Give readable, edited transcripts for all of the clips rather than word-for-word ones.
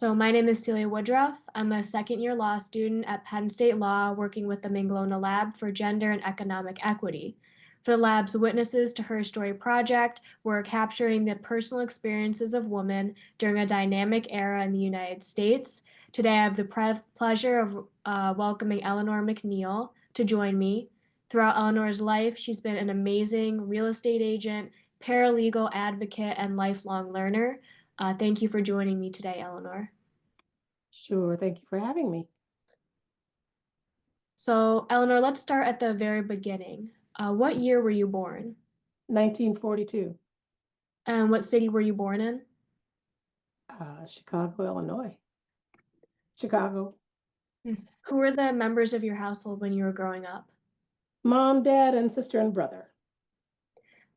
So my name is Celia Woodruff. I'm a second-year law student at Penn State Law working with the Manglona Lab for Gender and Economic Equity. For the lab's Witnesses to Her Story project, we're capturing the personal experiences of women during a dynamic era in the United States. Today I have the pleasure of welcoming Elinor McNeel to join me. Throughout Elinor's life, she's been an amazing real estate agent, paralegal advocate, and lifelong learner. Thank you for joining me today, Elinor. Sure, thank you for having me. So, Elinor, let's start at the very beginning. What year were you born? 1942, And what city were you born in? Chicago, Illinois. Chicago. Who were the members of your household when you were growing up? Mom, dad, and sister and brother.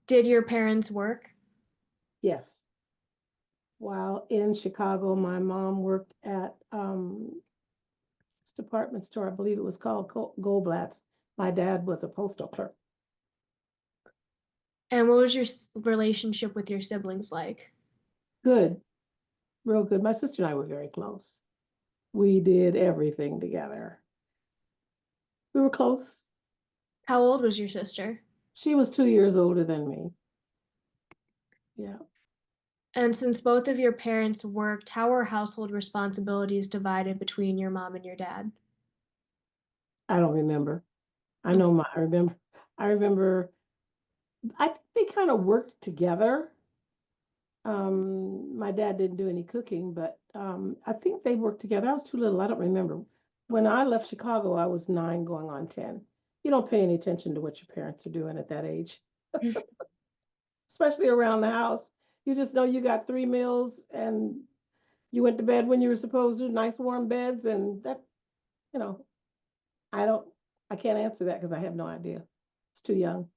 Did your parents work? Yes. While in Chicago, my mom worked at this department store. I believe it was called Goldblatt's. My dad was a postal clerk. And what was your relationship with your siblings like? Good, real good. My sister and I were very close. We did everything together. We were close. How old was your sister? She was 2 years older than me. Yeah. And since both of your parents worked, how were household responsibilities divided between your mom and your dad? I don't remember. I remember I think they kind of worked together. My dad didn't do any cooking, but I think they worked together. I was too little. I don't remember. When I left Chicago, I was 9 going on 10. You don't pay any attention to what your parents are doing at that age, especially around the house. You just know you got 3 meals and you went to bed when you were supposed to, nice warm beds, and that, you know, I don't, I can't answer that because I have no idea. It's too young.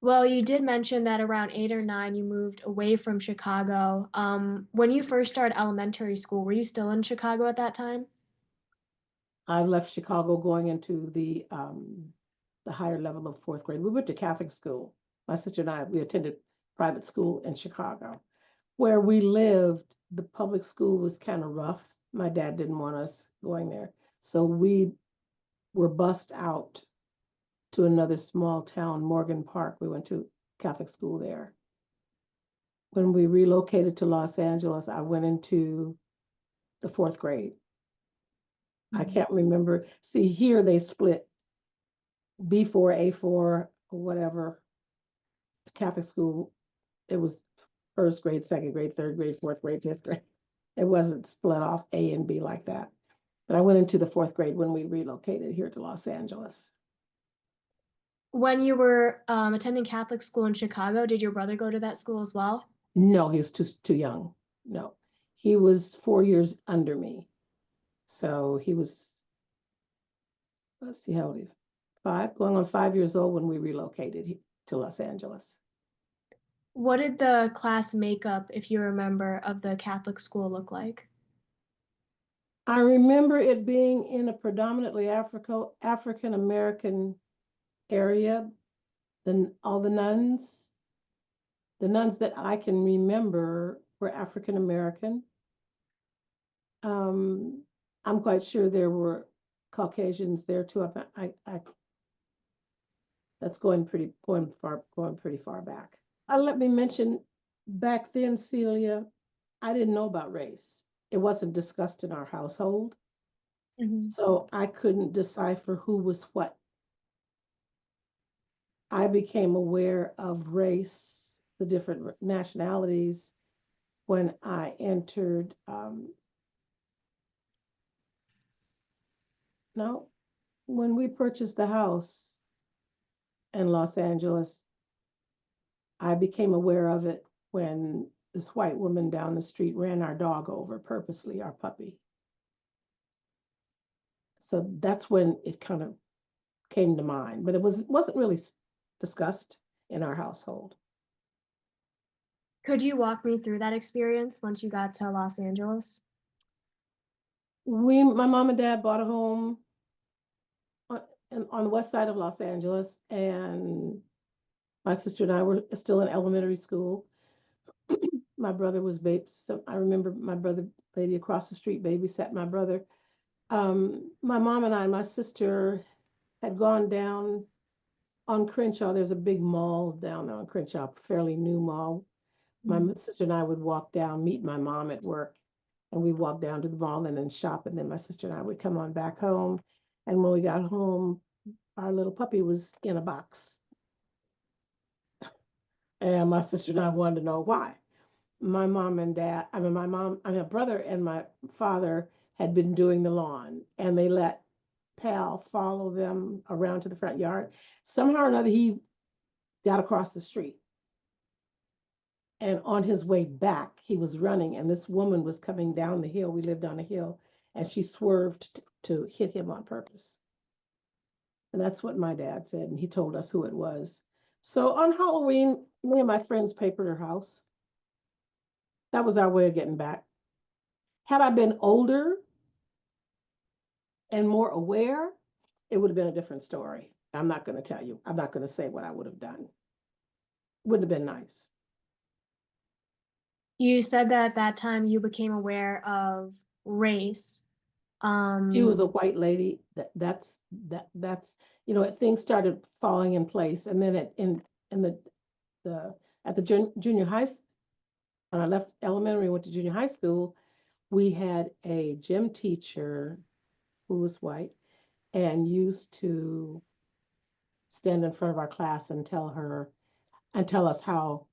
Well, you did mention that around 8 or 9 you moved away from Chicago. When you first started elementary school, were you still in Chicago at that time? I left Chicago going into the higher level of fourth grade. We went to Catholic school. My sister and I, we attended private school in Chicago. Where we lived, the public school was kind of rough. My dad didn't want us going there. So we were bused out to another small town, Morgan Park. We went to Catholic school there. When we relocated to Los Angeles, I went into the fourth grade. I can't remember. See, here they split B4, A4, whatever. Catholic school, it was first grade, second grade, third grade, fourth grade, fifth grade. It wasn't split off A and B like that. But I went into the fourth grade when we relocated here to Los Angeles. When you were attending Catholic school in Chicago, did your brother go to that school as well? No, he was too young. No, he was 4 years under me. So he was, let's see, how old he was? 5, going on 5 years old when we relocated to Los Angeles. What did the class makeup, if you remember, of the Catholic school look like? I remember it being in a predominantly African American area. Then all the nuns that I can remember were African American. I'm quite sure there were Caucasians there too. That's going pretty far back. Let me mention, back then, Celia, I didn't know about race. It wasn't discussed in our household, so I couldn't decipher who was what. I became aware of race, the different nationalities, when I entered, no, when we purchased the house in Los Angeles, I became aware of it when this white woman down the street ran our dog over purposely, our puppy. So that's when it kind of came to mind, but it wasn't really discussed in our household. Could you walk me through that experience once you got to Los Angeles? My mom and dad bought a home on the west side of Los Angeles, and my sister and I were still in elementary school. my brother was so I remember my brother, lady across the street babysat my brother. My mom and I, my sister had gone down on Crenshaw. There's a big mall down there on Crenshaw, fairly new mall. My sister and I would walk down, meet my mom at work, and we'd walk down to the mall and then shop. And then my sister and I would come on back home. And when we got home, our little puppy was in a box. And my sister and I wanted to know why. My mom and dad, my brother and my father had been doing the lawn, and they let Pal follow them around to the front yard. Somehow or another, he got across the street. And on his way back, he was running, and this woman was coming down the hill. We lived on a hill, and she swerved to hit him on purpose. And that's what my dad said, and he told us who it was. So on Halloween, me and my friends papered her house. That was our way of getting back. Had I been older and more aware, it would have been a different story. I'm not going to tell you. I'm not going to say what I would have done. Wouldn't have been nice. You said that at that time you became aware of race. She was a white lady. That's things started falling in place, and then in the at the junior high, when I left elementary, went to junior high school, we had a gym teacher who was white and used to stand in front of our class and tell us how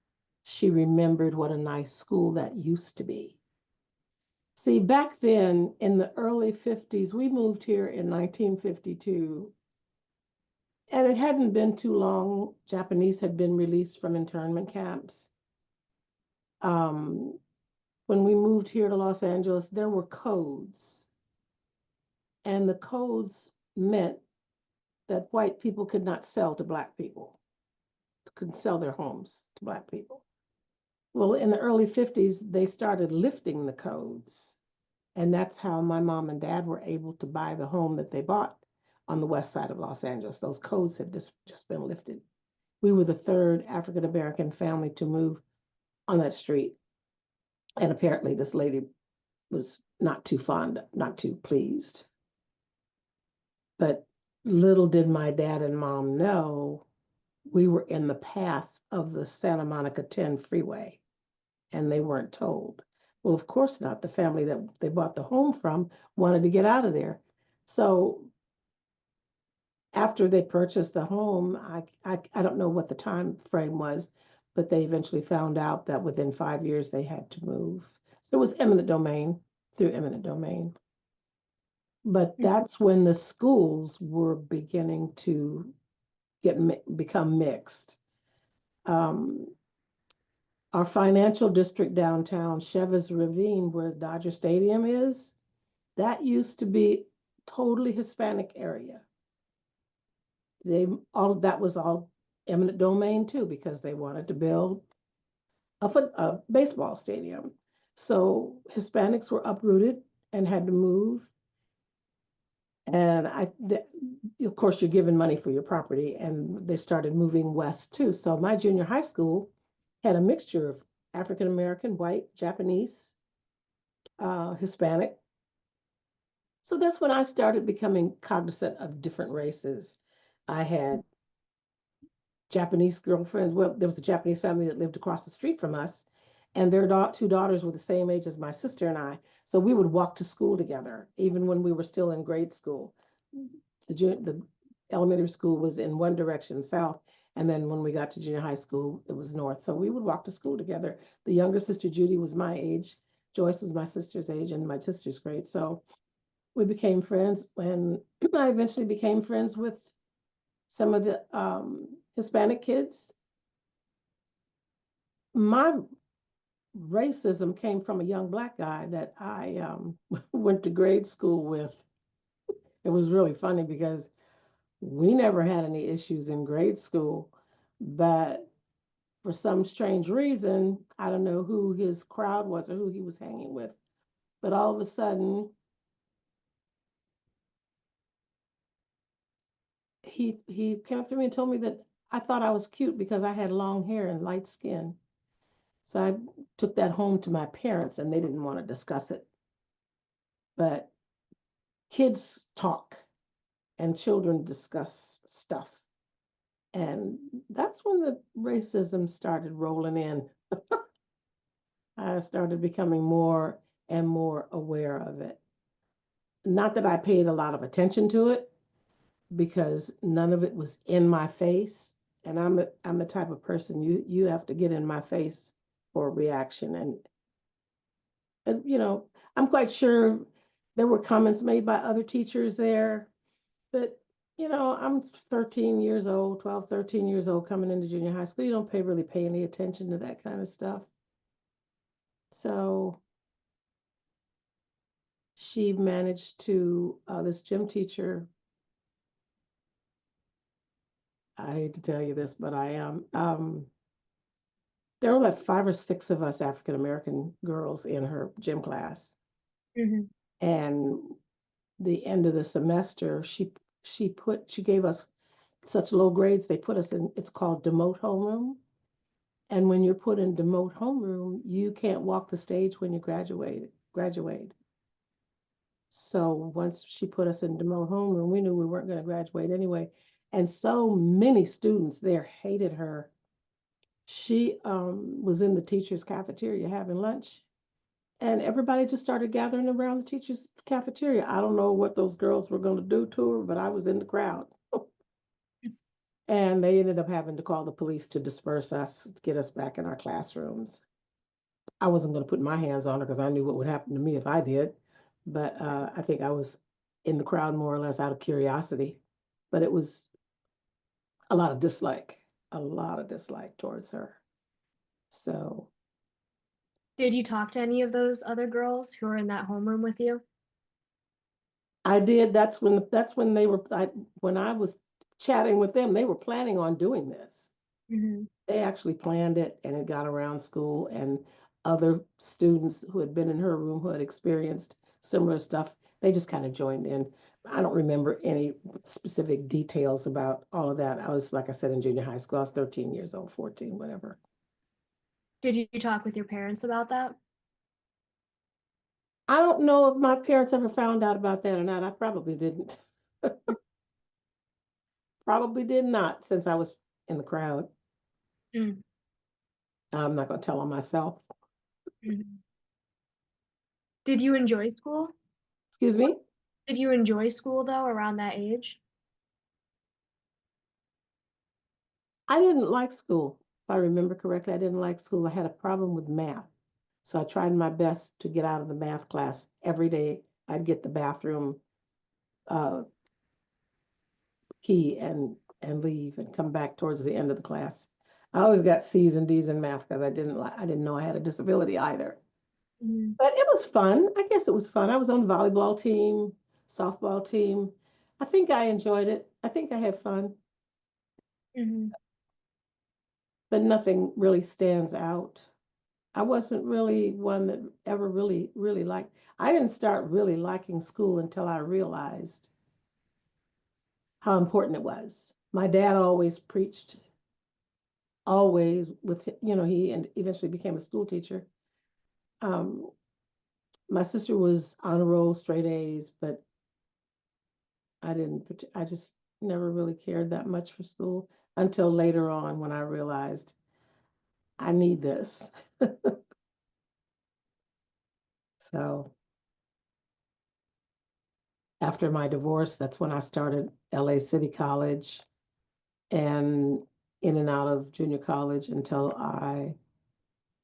she remembered what a nice school that used to be. See, back then in the early 50s, we moved here in 1952, and it hadn't been too long. Japanese had been released from internment camps. Um, when we moved here to Los Angeles, there were codes, and the codes meant that white people could not sell to black people, couldn't sell their homes to black people. Well, in the early 50s, they started lifting the codes. And that's how my mom and dad were able to buy the home that they bought on the west side of Los Angeles. Those codes had just been lifted. We were the third African American family to move on that street. And apparently this lady was not too pleased. But little did my dad and mom know we were in the path of the Santa Monica 10 freeway, and they weren't told. Well, of course not. The family that they bought the home from wanted to get out of there. So after they purchased the home, I don't know what the time frame was, but they eventually found out that within 5 years they had to move. So it was eminent domain through eminent domain. But that's when the schools were beginning to become mixed. Our financial district downtown, Cheves Ravine, where Dodger Stadium is, that used to be totally Hispanic area. All of that was all eminent domain too, because they wanted to build a baseball stadium. So Hispanics were uprooted and had to move. And of course, you're given money for your property, and they started moving west too. So my junior high school had a mixture of African American, white, Japanese, Hispanic. So that's when I started becoming cognizant of different races. I had Japanese girlfriends. Well, there was a Japanese family that lived across the street from us, and their two daughters were the same age as my sister and I. So we would walk to school together, even when we were still in grade school. The elementary school was in one direction, south, and then when we got to junior high school, it was north. So we would walk to school together. The younger sister, Judy, was my age. Joyce was my sister's age and my sister's grade. So we became friends when I eventually became friends with some of the Hispanic kids. My racism came from a young black guy that I went to grade school with. It was really funny because we never had any issues in grade school, but for some strange reason, I don't know who his crowd was or who he was hanging with, but all of a sudden, he came up to me and told me that I thought I was cute because I had long hair and light skin. So I took that home to my parents and they didn't want to discuss it. But kids talk and children discuss stuff. And that's when the racism started rolling in. I started becoming more and more aware of it. Not that I paid a lot of attention to it because none of it was in my face. And I'm the type of person you have to get in my face for a reaction. And you know, I'm quite sure there were comments made by other teachers there, but you know, I'm 13 years old, 12, 13 years old coming into junior high school. You don't really pay any attention to that kind of stuff. So she managed to, this gym teacher, I hate to tell you this, but I am, there were like 5 or 6 of us African American girls in her gym class. Mm-hmm. And the end of the semester, she gave us such low grades, they put us in, it's called demote homeroom. And when you're put in demote homeroom, you can't walk the stage when you graduate. So once she put us in demote homeroom, we knew we weren't going to graduate anyway. And so many students there hated her. She was in the teacher's cafeteria having lunch, and everybody just started gathering around the teacher's cafeteria. I don't know what those girls were going to do to her, but I was in the crowd. And they ended up having to call the police to disperse us, to get us back in our classrooms. I wasn't going to put my hands on her because I knew what would happen to me if I did. But I think I was in the crowd more or less out of curiosity. But it was a a lot of dislike towards her. So Did you talk to any of those other girls who were in that homeroom with you? I did. That's when when I was chatting with them, they were planning on doing this. Mm-hmm. They actually planned it and it got around school, and other students who had been in her room who had experienced similar stuff, they just kind of joined in. I don't remember any specific details about all of that. I was, like I said, in junior high school. I was 13 years old, 14, whatever. Did you talk with your parents about that? I don't know if my parents ever found out about that or not. I probably didn't. Probably did not, since I was in the crowd. Mm-hmm. I'm not going to tell on myself. Did you enjoy school? Excuse me? Did you enjoy school though around that age? I didn't like school. If I remember correctly, I didn't like school. I had a problem with math. So I tried my best to get out of the math class every day. I'd get the bathroom uh, key and leave and come back towards the end of the class. I always got C's and D's in math because I didn't know I had a disability either. Mm-hmm. But it was fun. I guess it was fun. I was on the volleyball team, softball team. I think I enjoyed it. I think I had fun, Mm-hmm. but nothing really stands out. I wasn't really one that ever really liked. I didn't start really liking school until I realized how important it was. My dad always preached, always with, you know, he and eventually became a school teacher. Um, my sister was on a roll, straight A's, but I just never really cared that much for school until later on when I realized I need this. So after my divorce, that's when I started LA City College and in and out of junior college until I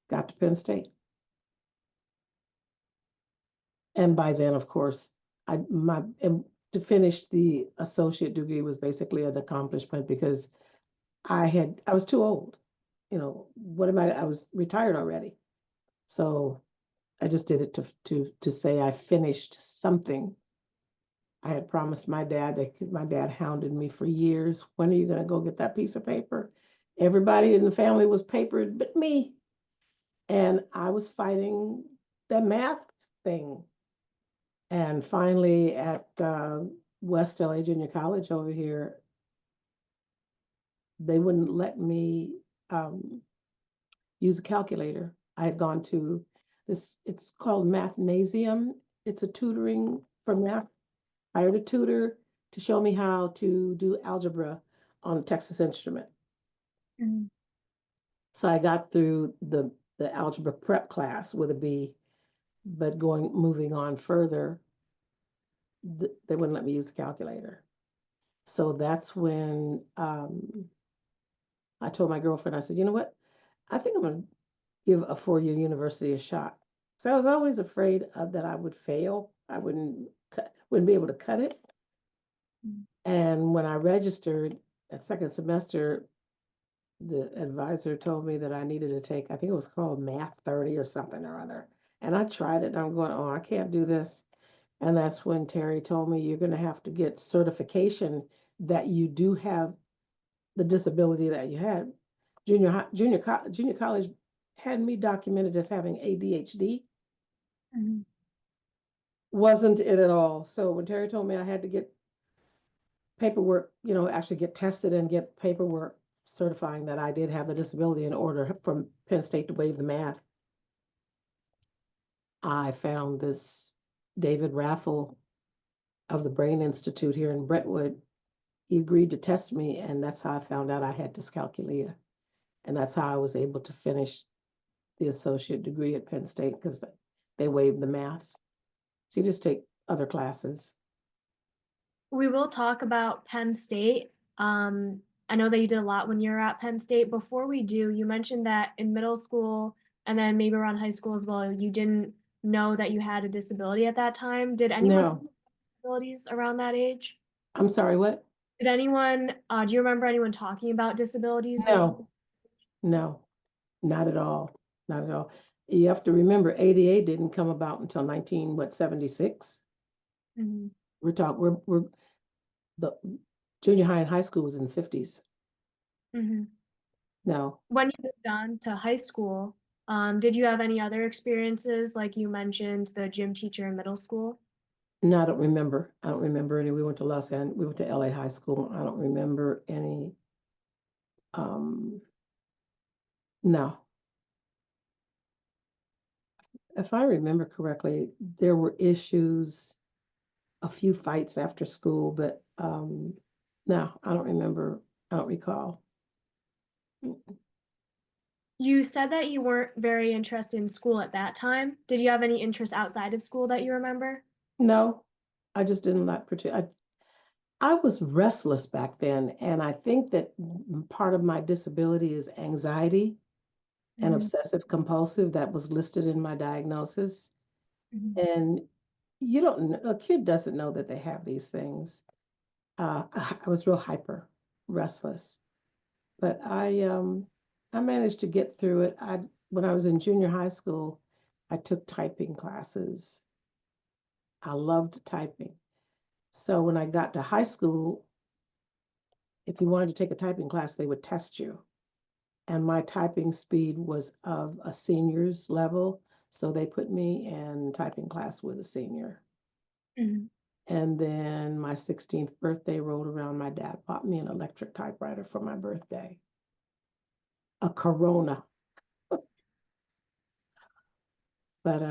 got to Penn State. And by then, of course, to finish the associate degree was basically an accomplishment because I was too old. You know, I was retired already. So I just did it to say I finished something. I had promised my dad that my dad hounded me for years. When are you going to go get that piece of paper? Everybody in the family was papered, but me. And I was fighting the math thing. And finally, at West LA Junior College over here, they wouldn't let me use a calculator. I had gone to this, it's called Mathnasium. It's a tutoring for math. I hired a tutor to show me how to do algebra on a Texas Instrument. Mhm. So I got through the algebra prep class with a B, but moving on further, they wouldn't let me use the calculator. So that's when I told my girlfriend, I said, you know what? I think I'm going to give a 4-year university a shot. So I was always afraid that I would fail. I wouldn't be able to cut it. Mhm. And when I registered at second semester, the advisor told me that I needed to take, I think it was called Math 30 or something or other. And I tried it and I'm going, oh, I can't do this. And that's when Terry told me you're going to have to get certification that you do have the disability that you had. Junior college had me documented as having ADHD. Mhm. Wasn't it at all. So when Terry told me I had to get paperwork, actually get tested and get paperwork certifying that I did have the disability in order from Penn State to waive the math, I found this David Raffle of the Brain Institute here in Brentwood. He agreed to test me, and that's how I found out I had dyscalculia. And that's how I was able to finish the associate degree at Penn State because they waived the math. So you just take other classes. We will talk about Penn State. I know that you did a lot when you were at Penn State. Before we do, you mentioned that in middle school and then maybe around high school as well, you didn't know that you had a disability at that time. Did anyone have No, disabilities around that age? I'm sorry, what? Did anyone, do you remember anyone talking about disabilities with you? No, no, not at all. Not at all. You have to remember ADA didn't come about until 76. Mhm. We're the junior high and high school was in the 50s. Mhm. No, When you moved on to high school, did you have any other experiences, like you mentioned the gym teacher in middle school? no, I don't remember. I don't remember any. We went to we went to LA High School. I don't remember any. Um, no. If I remember correctly, there were issues, a few fights after school, but no, I don't remember. I don't recall. You said that you weren't very interested in school at that time. Did you have any interest outside of school that you remember? No, I just didn't like particular. I was restless back then, and I think that part of my disability is anxiety and Mhm. obsessive compulsive that was listed in my diagnosis. Mhm. And a kid doesn't know that they have these things. I was real hyper, restless, but I managed to get through it. When I was in junior high school, I took typing classes. I loved typing. So when I got to high school, if you wanted to take a typing class, they would test you. And my typing speed was of a senior's level. So they put me in typing class with a senior. Mhm. And then my 16th birthday rolled around. My dad bought me an electric typewriter for my birthday, a Corona. But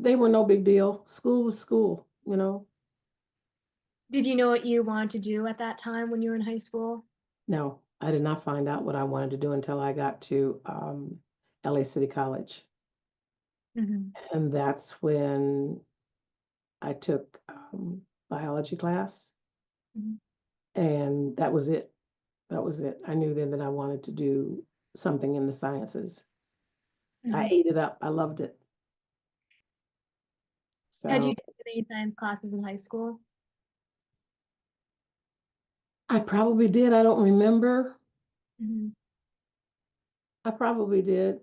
they were no big deal. School was school. Did you know what you wanted to do at that time when you were in high school? No, I did not find out what I wanted to do until I got to LA City College. Mhm. And that's when I took biology class, Mhm. and that was it. That was it. I knew then that I wanted to do something in the sciences. I Mhm. ate it up. I loved it. Had you So taken any science classes in high school? I probably did. I don't remember. Mhm. I probably did.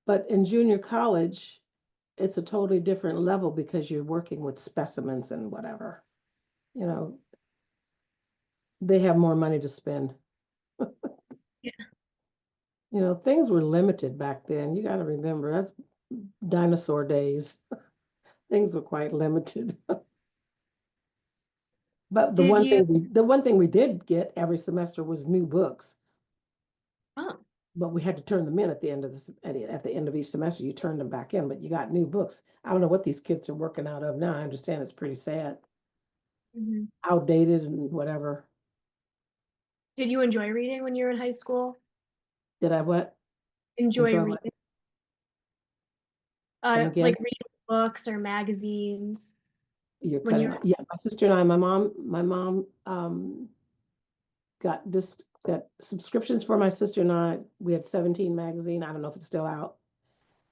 But in junior college, it's a totally different level because you're working with specimens and whatever. You know, they have more money to spend. Yeah. Things were limited back then. You got to remember, that's dinosaur days. Things were quite limited. But Did you? the one thing we did get every semester was new books. Oh. but we had to turn them in at the end of at the end of each semester. You turned them back in, but you got new books. I don't know what these kids are working out of now. I understand it's pretty sad, Mhm. outdated and whatever. Did you enjoy reading when you were in high school? Did I what? Enjoy Enjoy what? reading? Come Like again? reading books or magazines You're when cutting you're out. Yeah, my sister and I, my mom got subscriptions for my sister and I. We had 17 magazine. I don't know if it's still out.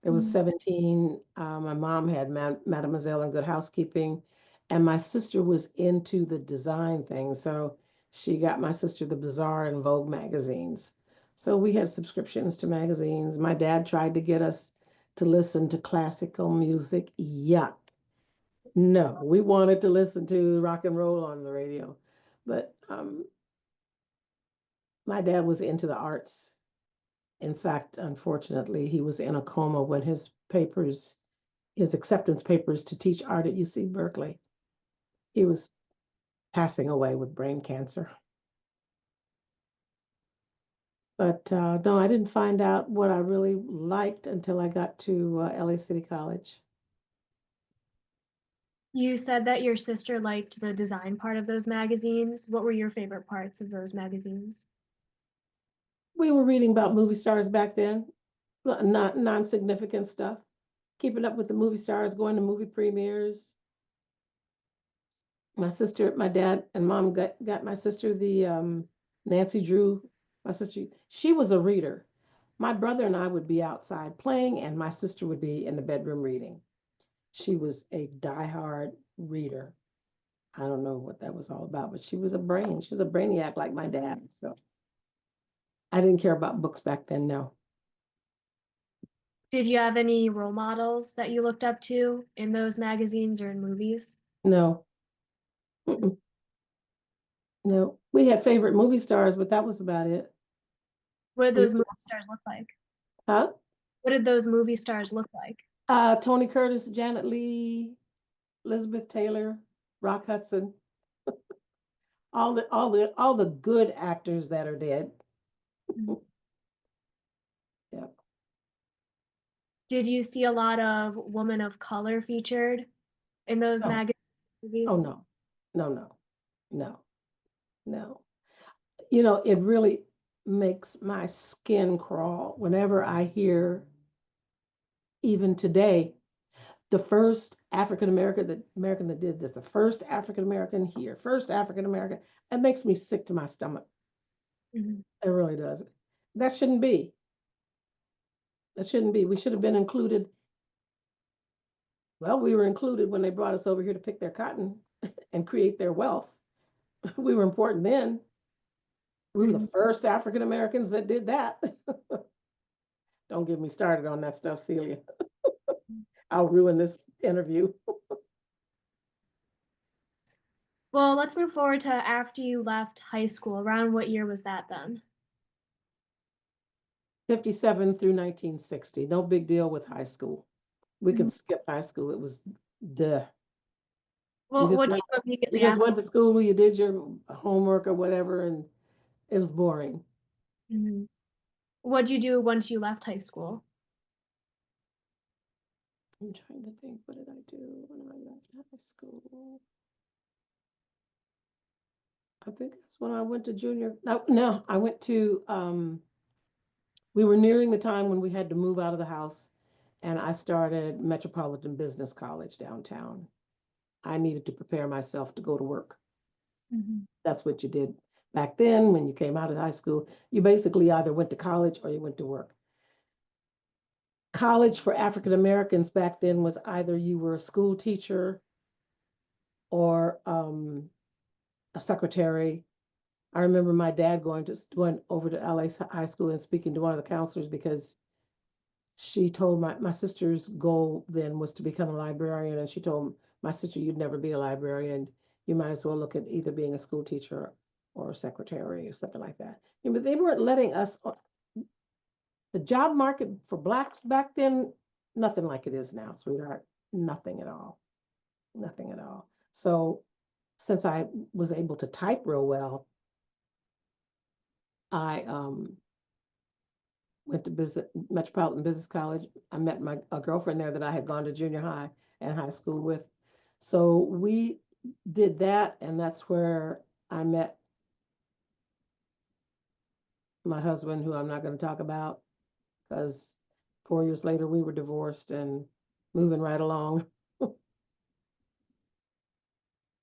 There was Mhm. 17. My mom had Mademoiselle and Good Housekeeping, and my sister was into the design thing. So she got my sister the Bazaar and Vogue magazines. So we had subscriptions to magazines. My dad tried to get us to listen to classical music. Yuck. No, we wanted to listen to rock and roll on the radio. But my dad was into the arts. In fact, unfortunately, he was in a coma when his acceptance papers to teach art at UC Berkeley, he was passing away with brain cancer. But no, I didn't find out what I really liked until I got to LA City College. You said that your sister liked the design part of those magazines. What were your favorite parts of those magazines? We were reading about movie stars back then, not non-significant stuff. Keeping up with the movie stars, going to movie premieres. My sister, my dad and mom got my sister the Nancy Drew. My sister, she was a reader. My brother and I would be outside playing, and my sister would be in the bedroom reading. She was a diehard reader. I don't know what that was all about, but she was a brain. She was a brainiac like my dad. So I didn't care about books back then. No, Did you have any role models that you looked up to in those magazines or in movies? no, mm-mm, no. We had favorite movie stars, but that was about it. What did We, those movie stars look like? huh? What did those movie stars look like? Tony Curtis, Janet Leigh, Elizabeth Taylor, Rock Hudson, all the good actors that are dead. Mhm. Yep. Did you see a lot of women of color featured in those No. magazines Oh movies? no. No, no, no, no. You know, it really makes my skin crawl whenever I hear, even today, the first African American that did this, the first African American here, first African American. It makes me sick to my stomach. Mhm. It really does. That shouldn't be. That shouldn't be. We should have been included. Well, we were included when they brought us over here to pick their cotton and create their wealth. We were important then. We were Mhm. the first African Americans that did that. Don't get me started on that stuff, Celia. I'll ruin this interview. Well, let's move forward to after you left high school. Around what year was that then? 57 through 1960. No big deal with high school. We Mhm. could skip high school. It was duh. You Well, just what went came you immediately just after? went to school, you did your homework or whatever, and it was boring. Mhm. What did you do once you left high school? I'm trying to think, what did I do when I left high school? I think that's when I went to junior. No, no, I went to we were nearing the time when we had to move out of the house, and I started Metropolitan Business College downtown. I needed to prepare myself to go to work. Mhm. That's what you did back then when you came out of high school. You basically either went to college or you went to work. College for African Americans back then was either you were a school teacher or a secretary. I remember my dad going over to LA High School and speaking to one of the counselors because she told my sister's goal then was to become a librarian, and she told my sister, "You'd never be a librarian. You might as well look at either being a school teacher or a secretary or something like that." But they weren't letting us. The job market for blacks back then, nothing like it is now, sweetheart. Nothing at all. Nothing at all. So since I was able to type real well, I went to Metropolitan Business College. I met a girlfriend there that I had gone to junior high and high school with. So we did that, and that's where I met my husband, who I'm not going to talk about, because 4 years later we were divorced and moving right along.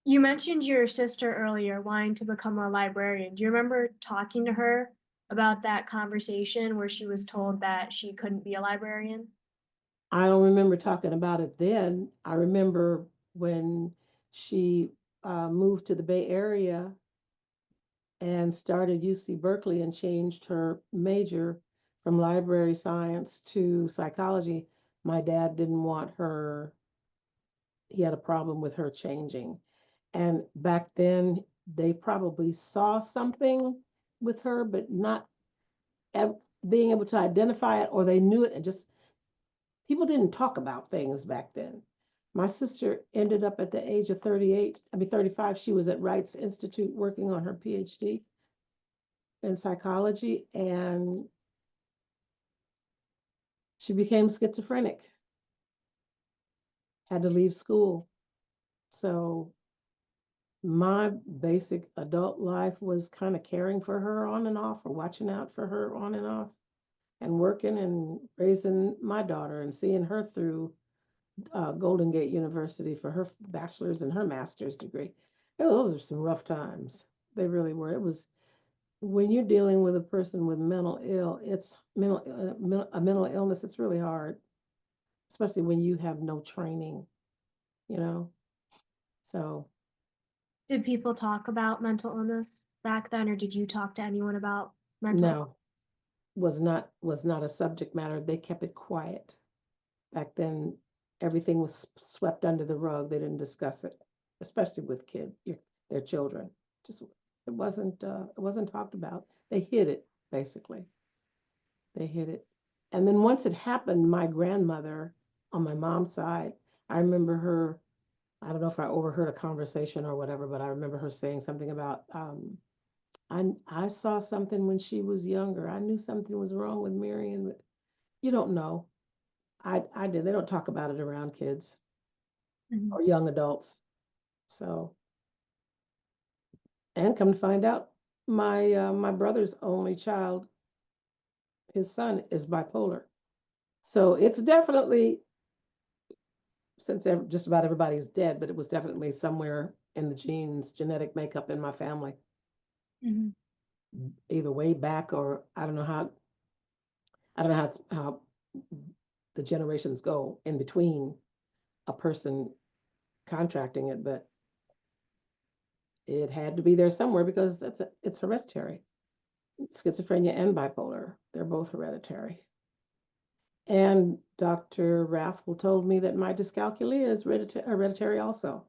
You mentioned your sister earlier wanting to become a librarian. Do you remember talking to her about that conversation where she was told that she couldn't be a librarian? I don't remember talking about it then. I remember when she moved to the Bay Area and started UC Berkeley and changed her major from library science to psychology. My dad didn't want her, he had a problem with her changing. And back then, they probably saw something with her, but not being able to identify it, or they knew it and just people didn't talk about things back then. My sister ended up at the age of 35. She was at Rice Institute working on her PhD in psychology, and she became schizophrenic, had to leave school. So my basic adult life was kind of caring for her on and off, or watching out for her on and off, and working and raising my daughter and seeing her through Golden Gate University for her bachelor's and her master's degree. Those are some rough times. They really were. It was when you're dealing with a person with a mental illness. It's really hard, especially when you have no training. You know. So Did people talk about mental illness back then, or did you talk to anyone about mental illness? no, was not a subject matter. They kept it quiet. Back then, everything was swept under the rug. They didn't discuss it, especially with their children. Just it wasn't talked about. They hid it, basically. They hid it. And then once it happened, my grandmother on my mom's side, I remember her, I don't know if I overheard a conversation or whatever, but I remember her saying something about, I saw something when she was younger. I knew something was wrong with Marion, but you don't know. I did. They don't talk about it around kids Mhm. or young adults. So, and come to find out, my brother's only child, his son, is bipolar. So it's definitely, since just about everybody's dead, but it was definitely somewhere in the genes, genetic makeup in my family, Mhm. either way back, or I don't know how the generations go in between a person contracting it, but it had to be there somewhere because it's hereditary. Schizophrenia and bipolar, they're both hereditary. And Dr. Raffel told me that my dyscalculia is hereditary also.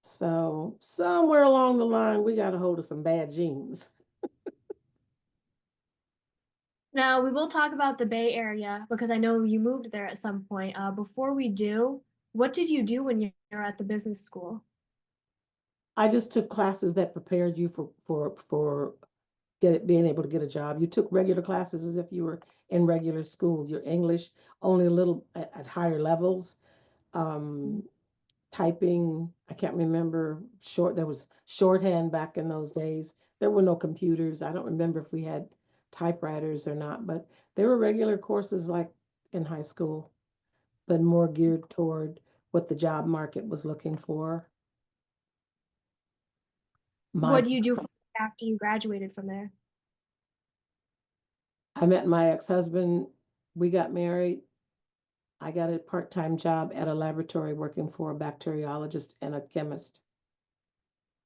So somewhere along the line, we got a hold of some bad genes. Now, we will talk about the Bay Area because I know you moved there at some point. Before we do, what did you do when you were at the business school? I just took classes that prepared you for being able to get a job. You took regular classes as if you were in regular school. Your English only a little at higher levels. Um, Typing, I can't remember there was shorthand back in those days. There were no computers. I don't remember if we had typewriters or not, but they were regular courses like in high school, but more geared toward what the job market was looking for. What My do you do after you graduated from there? I met my ex-husband, we got married. I got a part-time job at a laboratory working for a bacteriologist and a chemist.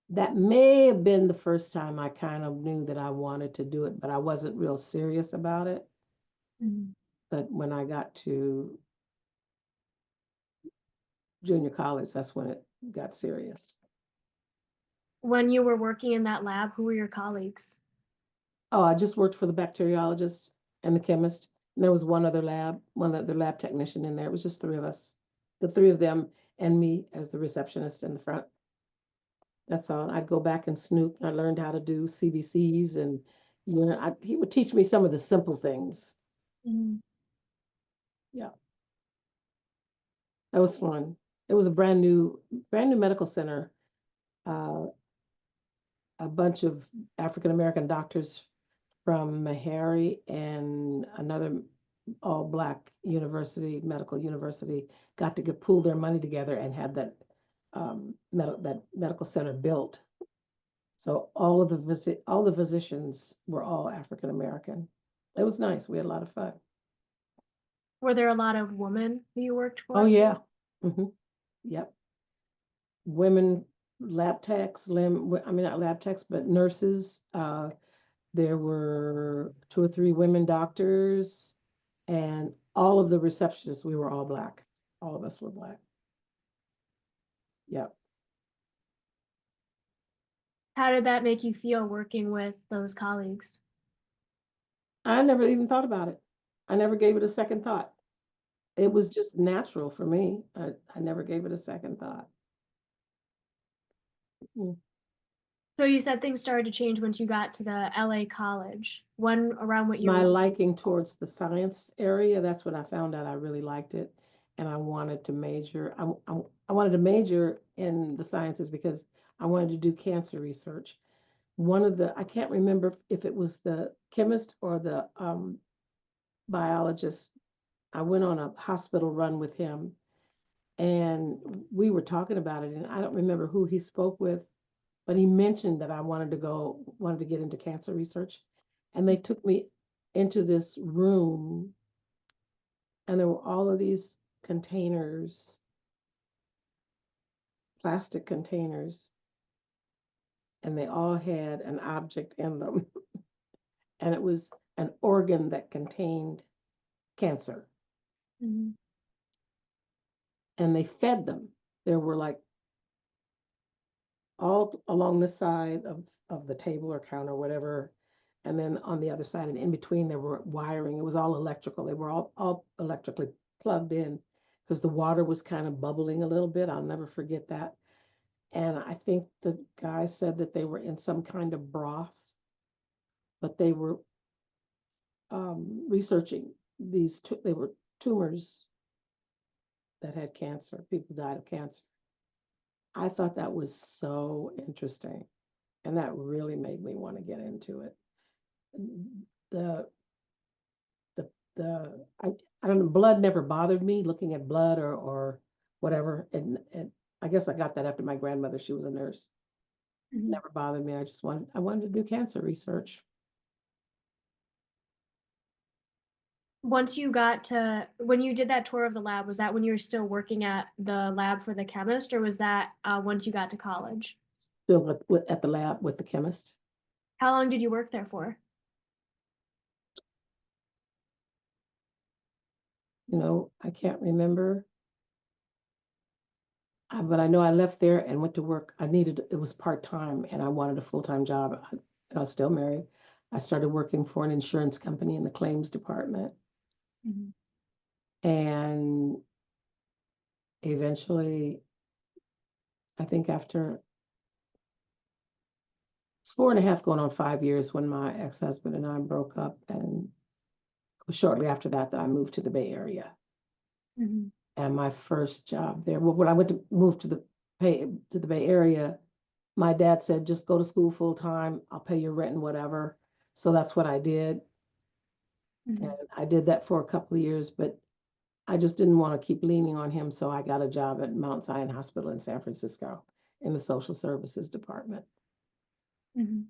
That may have been the first time I kind of knew that I wanted to do it, but I wasn't real serious about it. Mhm. But when I got to junior college, that's when it got serious. When you were working in that lab, who were your colleagues? Oh, I just worked for the bacteriologist and the chemist. And there was one other lab technician in there. It was just three of us, the three of them and me as the receptionist in the front. That's all. I'd go back and snoop. I learned how to do CBCs, and he would teach me some of the simple things. Mhm. Yeah, that was fun. It was a brand new medical center. Uh, a bunch of African American doctors from Meharry and another all black university, medical university, got to pool their money together and had that that medical center built. So all the physicians were all African American. It was nice. We had a lot of fun. Were there a lot of women who you worked Oh for? yeah. hmm Yep. Women lab techs, I mean not lab techs, but nurses. There were two or three women doctors, and all of the receptionists, we were all black. All of us were black. Yep. How did that make you feel working with those colleagues? I never even thought about it. I never gave it a second thought. It was just natural for me. I never gave it a second thought. Mm. So you said things started to change once you got to the LA college. When around what year My was liking towards the science area, that's when I found out I really liked it. And I wanted to major. I wanted to major in the sciences because I wanted to do cancer research. One of the, I can't remember if it was the chemist or the biologist. I went on a hospital run with him and we were talking about it. And I don't remember who he spoke with, but he mentioned that I wanted to get into cancer research. And they took me into this room and there were all of these containers, plastic containers, and they all had an object in them. And it was an organ that contained cancer. Mhm. And they fed them. There were like all along the side of the table or counter, whatever. And then on the other side and in between, there were wiring. It was all electrical. They were all electrically plugged in because the water was kind of bubbling a little bit. I'll never forget that. And I think the guy said that they were in some kind of broth, but they were researching they were tumors that had cancer. People died of cancer. I thought that was so interesting. And that really made me want to get into it. The I don't know, blood never bothered me, looking at blood or whatever. And I guess I got that after my grandmother, she was a nurse. Mhm. Never bothered me. I wanted to do cancer research. Once you got to when you did that tour of the lab, was that when you were still working at the lab for the chemist, or was that once you got to college? Still at the lab with the chemist. How long did you work there for? I can't remember. But I know I left there and went to work. It was part-time and I wanted a full-time job. And I was still married. I started working for an insurance company in the claims department. Mhm. And eventually, I think after it's 4.5 going on 5 years when my ex-husband and I broke up. And it was shortly after that I moved to the Bay Area. Mhm. And my first job there, well, when I went to move to the Bay Area, my dad said, just go to school full time. I'll pay your rent and whatever. So that's what I did. And Mhm. I did that for a couple of years, but I just didn't want to keep leaning on him. So I got a job at Mount Zion Hospital in San Francisco in the social services department. Mhm.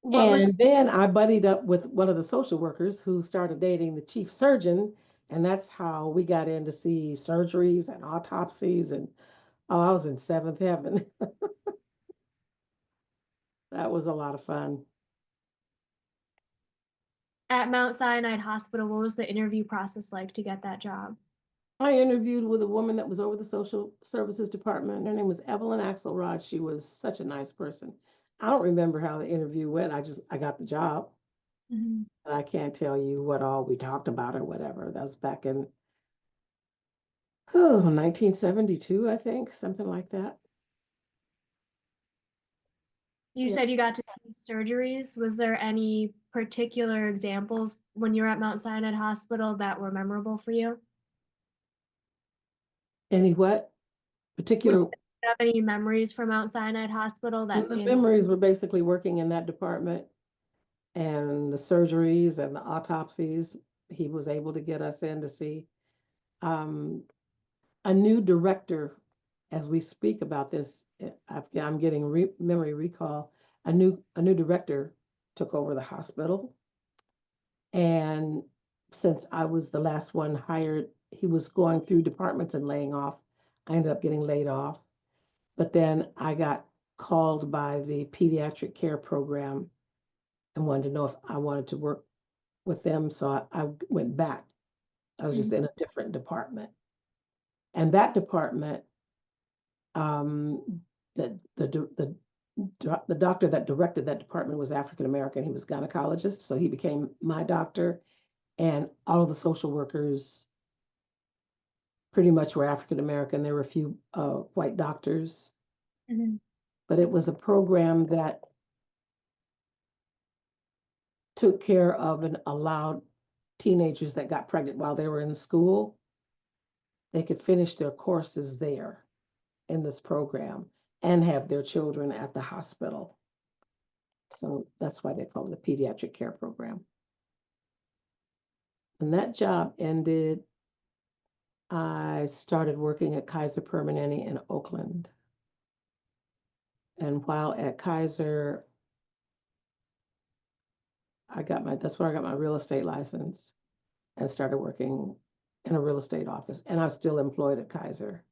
What was And then I buddied up with one of the social workers who started dating the chief surgeon. And that's how we got in to see surgeries and autopsies. And oh, I was in seventh heaven. That was a lot of fun. at Mount Sinai Hospital? What was the interview process like to get that job? I interviewed with a woman that was over the social services department. Her name was Evelyn Axelrod. She was such a nice person. I don't remember how the interview went. I got the job. Mhm. And I can't tell you what all we talked about or whatever. That was back in 1972, I think, something like that. You Yeah. said you got to see surgeries. Was there any particular examples when you were at Mount Sinai Hospital that were memorable for you? Any what? Would Particular, you have any memories from Mount Sinai Hospital that the stand? memories were basically working in that department and the surgeries and the autopsies. He was able to get us in to see. Um, a new director, as we speak about this, I'm getting memory recall. A new director took over the hospital, and since I was the last one hired, he was going through departments and laying off. I ended up getting laid off, but then I got called by the pediatric care program and wanted to know if I wanted to work with them, so I went back. I was just Mhm, in a different department, and that department, um, the doctor that directed that department was African American. He was gynecologist, so he became my doctor, and all of the social workers pretty much were African American. There were a few white doctors, mhm, but it was a program that took care of and allowed teenagers that got pregnant while they were in school, they could finish their courses there in this program and have their children at the hospital. So that's why they call it the pediatric care program. When that job ended, I started working at Kaiser Permanente in Oakland. And while at Kaiser, that's where I got my real estate license and started working in a real estate office. And I was still employed at Kaiser.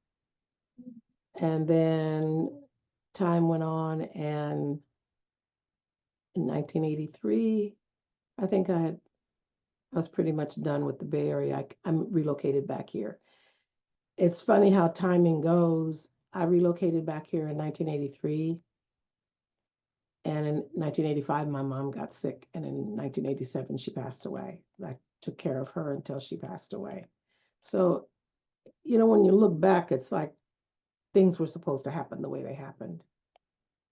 And then time went on, and in 1983, I think I was pretty much done with the Bay Area. I'm relocated back here. It's funny how timing goes. I relocated back here in 1983, and in 1985, my mom got sick, and in 1987, she passed away. I took care of her until she passed away. So, when you look back, it's like things were supposed to happen the way they happened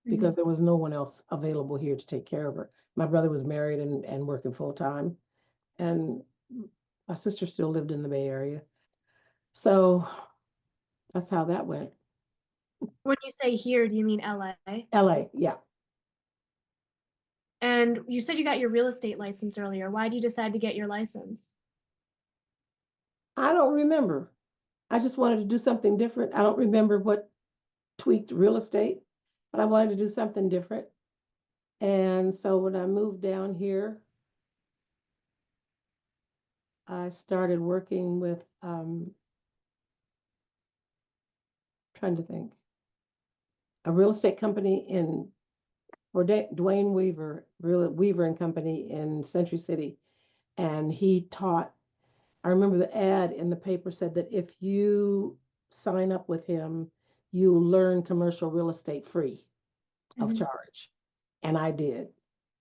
mhm. because there was no one else available here to take care of her. My brother was married and working full time, and my sister still lived in the Bay Area. So that's how that went. When you say here, do you mean LA? LA, yeah. And you said you got your real estate license earlier. Why did you decide to get your license? I don't remember. I just wanted to do something different. I don't remember what tweaked real estate, but I wanted to do something different. And so when I moved down here, I started working with, trying to think, a real estate company for Dwayne Weaver and Company in Century City. And he taught, I remember the ad in the paper said that if you sign up with him, you'll learn commercial real estate free of Mhm, charge. And I did.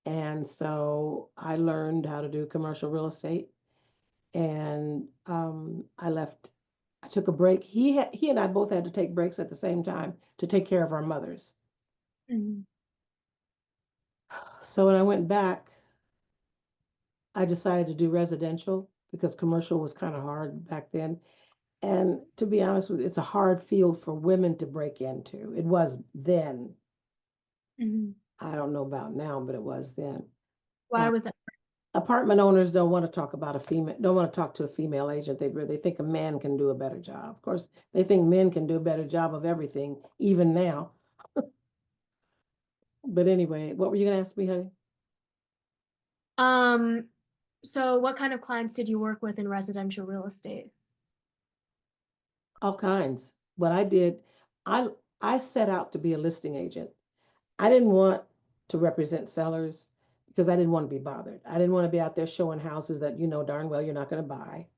And so I learned how to do commercial real estate. And I left. I took a break. He and I both had to take breaks at the same time to take care of our mothers. mhm. So when I went back, I decided to do residential because commercial was kind of hard back then. And to be honest with you, it's a hard field for women to break into. It was then. Mhm. I don't know about now, but it was then. Why Uh, was it? Apartment owners don't want to talk about don't want to talk to a female agent. They think a man can do a better job. Of course, they think men can do a better job of everything, even now. But anyway, what were you gonna ask me, honey? Um, so what kind of clients did you work with in residential real estate? All kinds. What I did, I I set out to be a listing agent. I didn't want to represent sellers because I didn't want to be bothered. I didn't want to be out there showing houses that you know darn well you're not going to buy.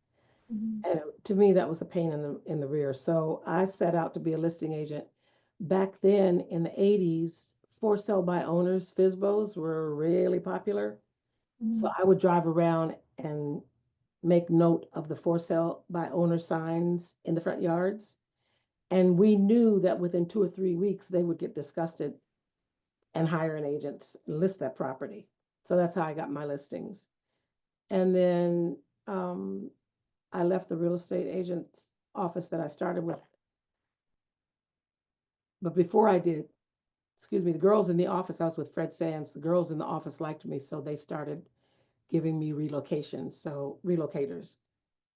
Mhm, And to me, that was a pain in the rear. So I set out to be a listing agent. Back then in the 80s, for sale by owners, FISBOs were really popular. So mhm, I would drive around and make note of the for sale by owner signs in the front yards. And we knew that within 2 or 3 weeks, they would get disgusted and hire an agent and list that property. So that's how I got my listings. And then I left the real estate agent's office that I started with. But before I did, excuse me, the girls in the office, I was with Fred Sands. The girls in the office liked me, so they started giving me relocations, so relocators.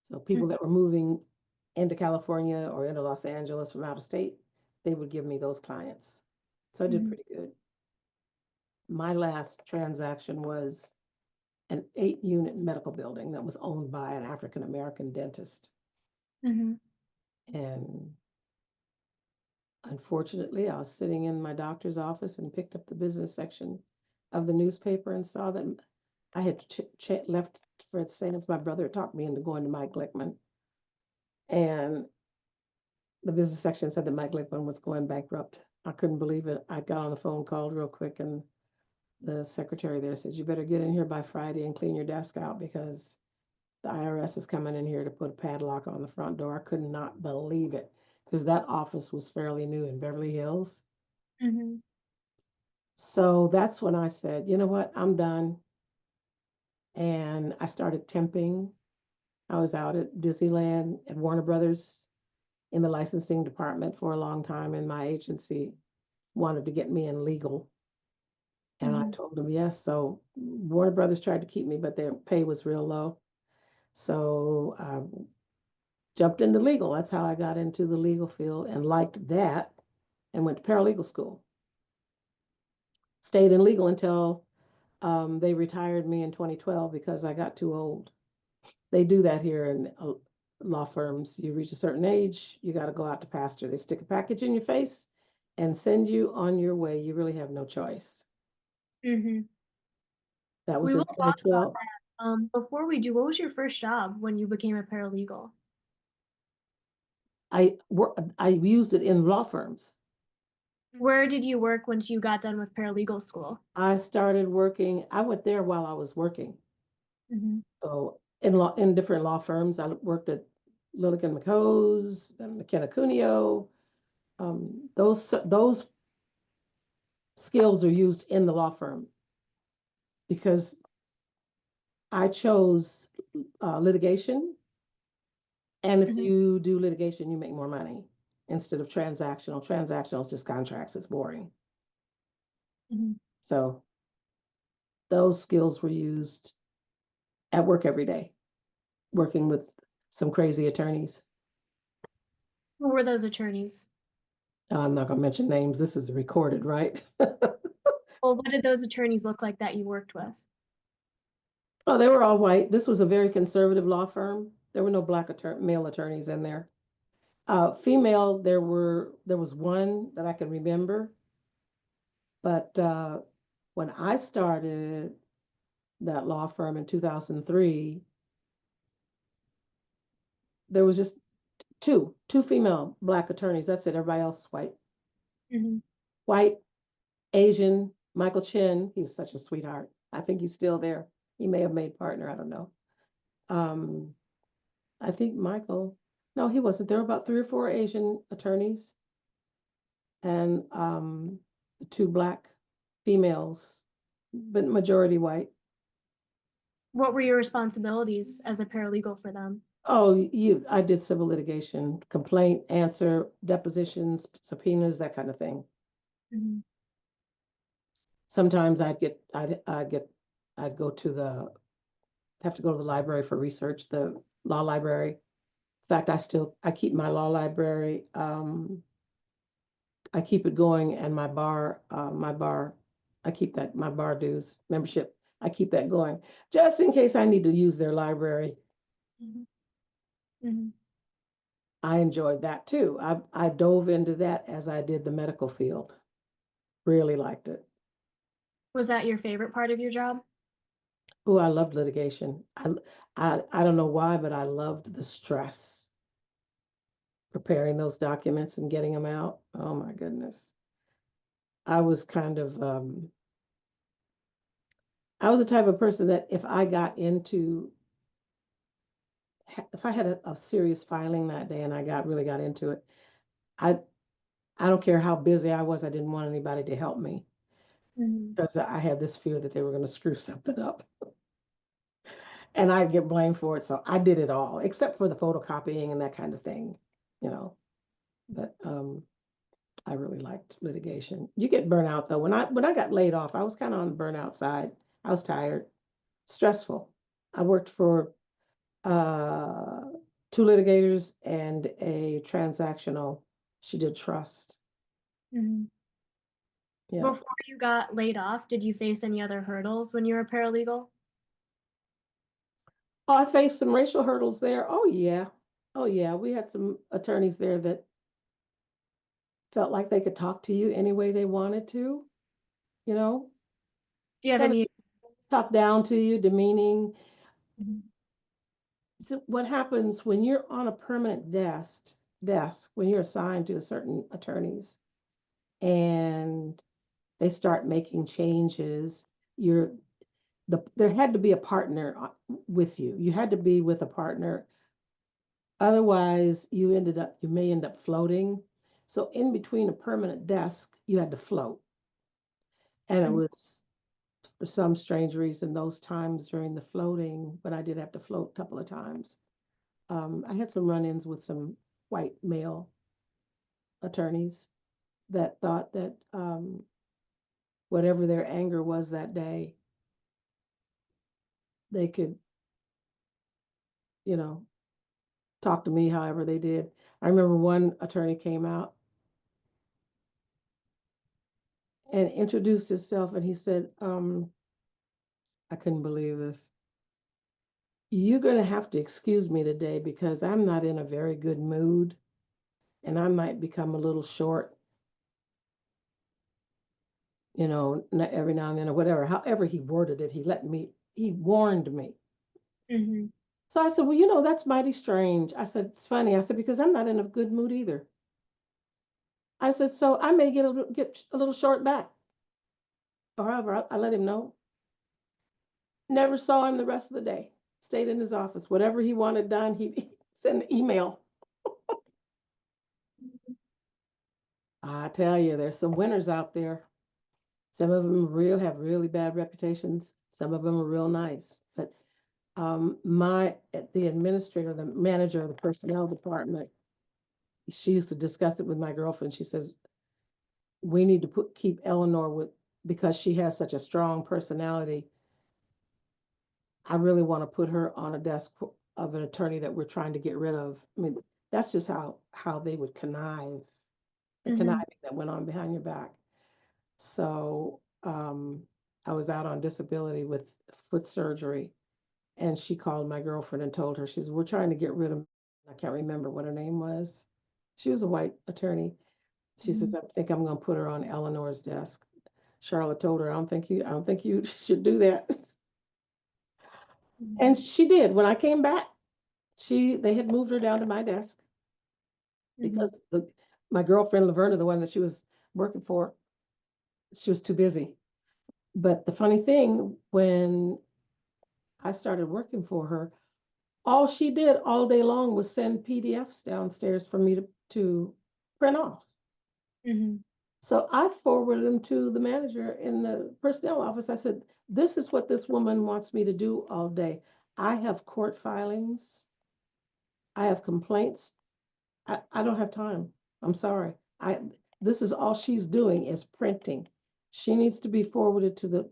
So people that were moving into California or into Los Angeles from out of state, they would give me those clients. So I did Mhm. pretty good. My last transaction was an 8-unit medical building that was owned by an African American dentist. Mhm. And unfortunately, I was sitting in my doctor's office and picked up the business section of the newspaper and saw that I had left Fred Sands. My brother talked me into going to Mike Glickman. And the business section said that Mike Glickman was going bankrupt. I couldn't believe it. I got on the phone, called real quick, and the secretary there said, "You better get in here by Friday and clean your desk out because the IRS is coming in here to put a padlock on the front door." I could not believe it because that office was fairly new in Beverly Hills. Mhm. So that's when I said, you know what, I'm done. And I started temping. I was out at Disneyland at Warner Brothers in the licensing department for a long time, and my agency wanted to get me in legal. And I Mhm. told them yes. So Warner Brothers tried to keep me, but their pay was real low. So I jumped into legal. That's how I got into the legal field and liked that and went to paralegal school. Stayed in legal until they retired me in 2012 because I got too old. They do that here in law firms. You reach a certain age, you got to go out to pasture. They stick a package in your face and send you on your way. You really have no choice. Mhm. That was We in will talk about 2012. that. Before we do, what was your first job when you became a paralegal? I used it in law firms. Where did you work once you got done with paralegal school? I started working. I went there while I was working. Mhm. So in different law firms, I worked at Lilligan McCo's, and McKenna Cuneo. Those skills are used in the law firm because I chose litigation. And if Mhm. you do litigation, you make more money instead of transactional. Transactional is just contracts. It's boring. Mhm. So those skills were used at work every day, working with some crazy attorneys. Who were those attorneys? I'm not going to mention names. This is recorded, right? Well, what did those attorneys look like that you worked with? Oh, they were all white. This was a very conservative law firm. There were no black male attorneys in there. Female, there was one that I can remember, but when I started that law firm in 2003, there was just two female black attorneys. That's it. Everybody else white, Mhm. white, Asian. Michael Chin, he was such a sweetheart. I think he's still there. He may have made partner. I don't know. Um, I think Michael. No, he wasn't. There were about 3 or 4 Asian attorneys and the 2 black females, but majority white. What were your responsibilities as a paralegal for them? Oh, I did civil litigation, complaint, answer, depositions, subpoenas, that kind of thing. Mhm. Sometimes I'd go to have to go to the library for research, the law library. In fact, I keep my law library. I keep it going, and my bar, I keep that my bar dues membership. I keep that going just in case I need to use their library. Mhm. Mhm. I enjoyed that too. I dove into that as I did the medical field. Really liked it. Was that your favorite part of your job? Oh, I loved litigation. I don't know why, but I loved the stress preparing those documents and getting them out. Oh my goodness. I was kind of I was the type of person that if I had a serious filing that day and I really got into it, I I don't care how busy I was, I didn't want anybody to help me. Mhm. because I had this fear that they were going to screw something up and I'd get blamed for it. So I did it all except for the photocopying and that kind of thing, you know. But I really liked litigation. You get burnt out though. When I got laid off, I was kind of on the burnout side. I was tired, stressful. I worked for uh, two litigators and a transactional. She did trust. Mhm. Yeah. Before you got laid off, did you face any other hurdles when you were a paralegal? Oh, I faced some racial hurdles there. Oh yeah. Oh yeah. We had some attorneys there that felt like they could talk to you any way they wanted to, you know, Do you have kind of any? talk down to you, demeaning. Mhm. So what happens when you're on a permanent desk when you're assigned to certain attorneys and they start making changes, there had to be a partner with you. You had to be with a partner. Otherwise, you may end up floating. So in between a permanent desk, you had to float. And it Mhm. was for some strange reason, those times during the floating, when I did have to float a couple of times, I had some run-ins with some white male attorneys that thought that whatever their anger was that day, they could, you know, talk to me however they did. I remember one attorney came out and introduced himself and he said, I couldn't believe this. You're going to have to excuse me today because I'm not in a very good mood and I might become a little short, every now and then or whatever. However he worded it, he warned me. Mhm. So I said, well, that's mighty strange. I said, it's funny. I said, because I'm not in a good mood either. I said, so I may get a little short back. However, I let him know. Never saw him the rest of the day. Stayed in his office. Whatever he wanted done, he sent an email. I tell you, there's some winners out there. Some of them have really bad reputations. Some of them are real nice. But the administrator, the manager of the personnel department, she used to discuss it with my girlfriend. She says, we need to keep Elinor because she has such a strong personality. I really want to put her on a desk of an attorney that we're trying to get rid of. I mean, that's just how they would connive, the Mhm. conniving that went on behind your back. So I was out on disability with foot surgery, and she called my girlfriend and told her, she said, we're trying to get rid of, I can't remember what her name was. She was a white attorney. She says, Mhm. I think I'm going to put her on Eleanor's desk. Charlotte told her, I don't think you should do that. And Mhm. she did. When I came back, they had moved her down to my desk Mhm. because my girlfriend Laverna, the one that she was working for, she was too busy. But the funny thing, when I started working for her, all she did all day long was send PDFs downstairs for me to print off. Mhm. So I forwarded them to the manager in the personnel office. I said, this is what this woman wants me to do all day. I have court filings. I have complaints. I don't have time. I'm sorry. This is all she's doing is printing. She needs to be forwarded to the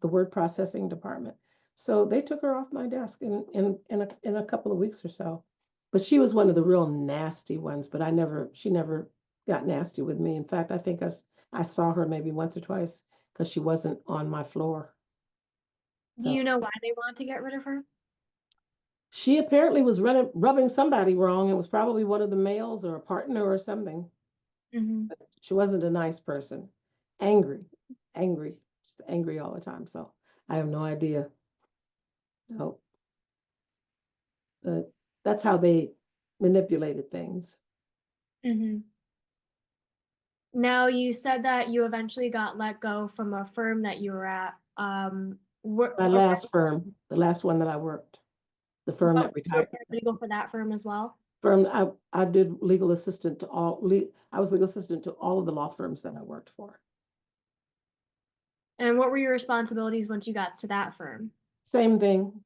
word processing department. So they took her off my desk in a couple of weeks or so. But she was one of the real nasty ones, but she never got nasty with me. In fact, I think I saw her maybe once or twice because she wasn't on my floor. Do So you know why they want to get rid of her? she apparently was rubbing somebody wrong. It was probably one of the males or a partner or something. Mhm. She wasn't a nice person. Angry, angry, just angry all the time. So I have no idea. No, but that's how they manipulated things. Mhm. Now, you said that you eventually got let go from a firm that you were at. My last firm, the last one that I worked, the firm But that you were retired. paralegal for that firm as well? Firm, I did legal assistant to I was legal assistant to all of the law firms that I worked for. And what were your responsibilities once you got to that firm? Same thing,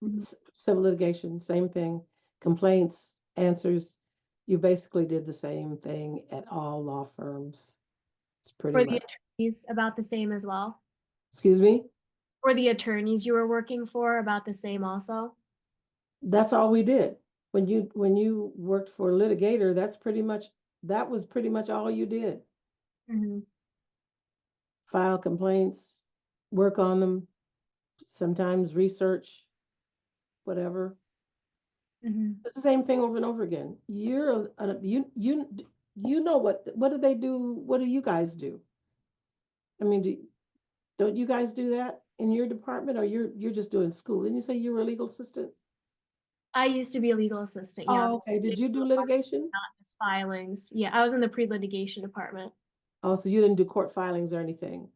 Mhm. civil litigation, same thing, complaints, answers. You basically did the same thing at all law firms. It's pretty Were the much. attorneys about the same as well? Excuse me? Were the attorneys you were working for about the same also? That's all we did. When you worked for a litigator, that was pretty much all you did. Mhm. File complaints, work on them, sometimes research, whatever. Mhm. It's the same thing over and over again. You know what do they do? What do you guys do? I mean, don't you guys do that in your department, or you're just doing school? Didn't you say you were a legal assistant? I used to be a legal assistant, yeah. Oh, okay. I Did did you do do a lot of litigation? monotonous filings. Yeah, I was in the pre-litigation department. Oh, so you didn't do court filings or anything?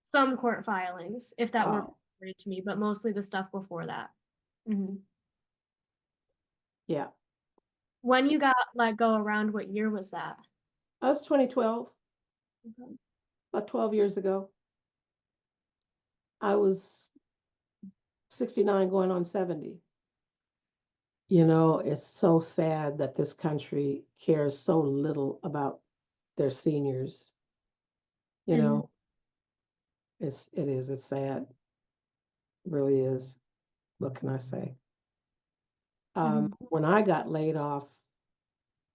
Some court filings, if that were Oh, reported to me, but mostly the stuff before that. Mhm. yeah. When you got let go around what year was that? That was 2012, Okay. about 12 years ago. I was 69 going on 70. You know, it's so sad that this country cares so little about their seniors. You Mhm. know, it's sad. It really is. What can I say? Mhm. When I got laid off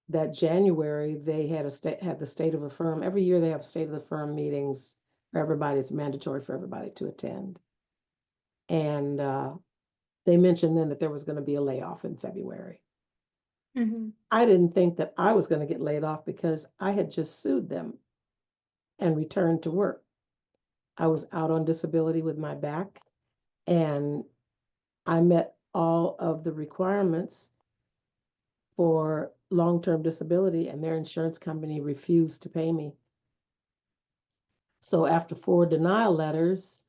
that January, they had the state of the firm. Every year they have state of the firm meetings for everybody. It's mandatory for everybody to attend. And they mentioned then that there was going to be a layoff in February. Mhm. I didn't think that I was going to get laid off because I had just sued them and returned to work. I was out on disability with my back, and I met all of the requirements for long-term disability, and their insurance company refused to pay me. So after 4 denial letters,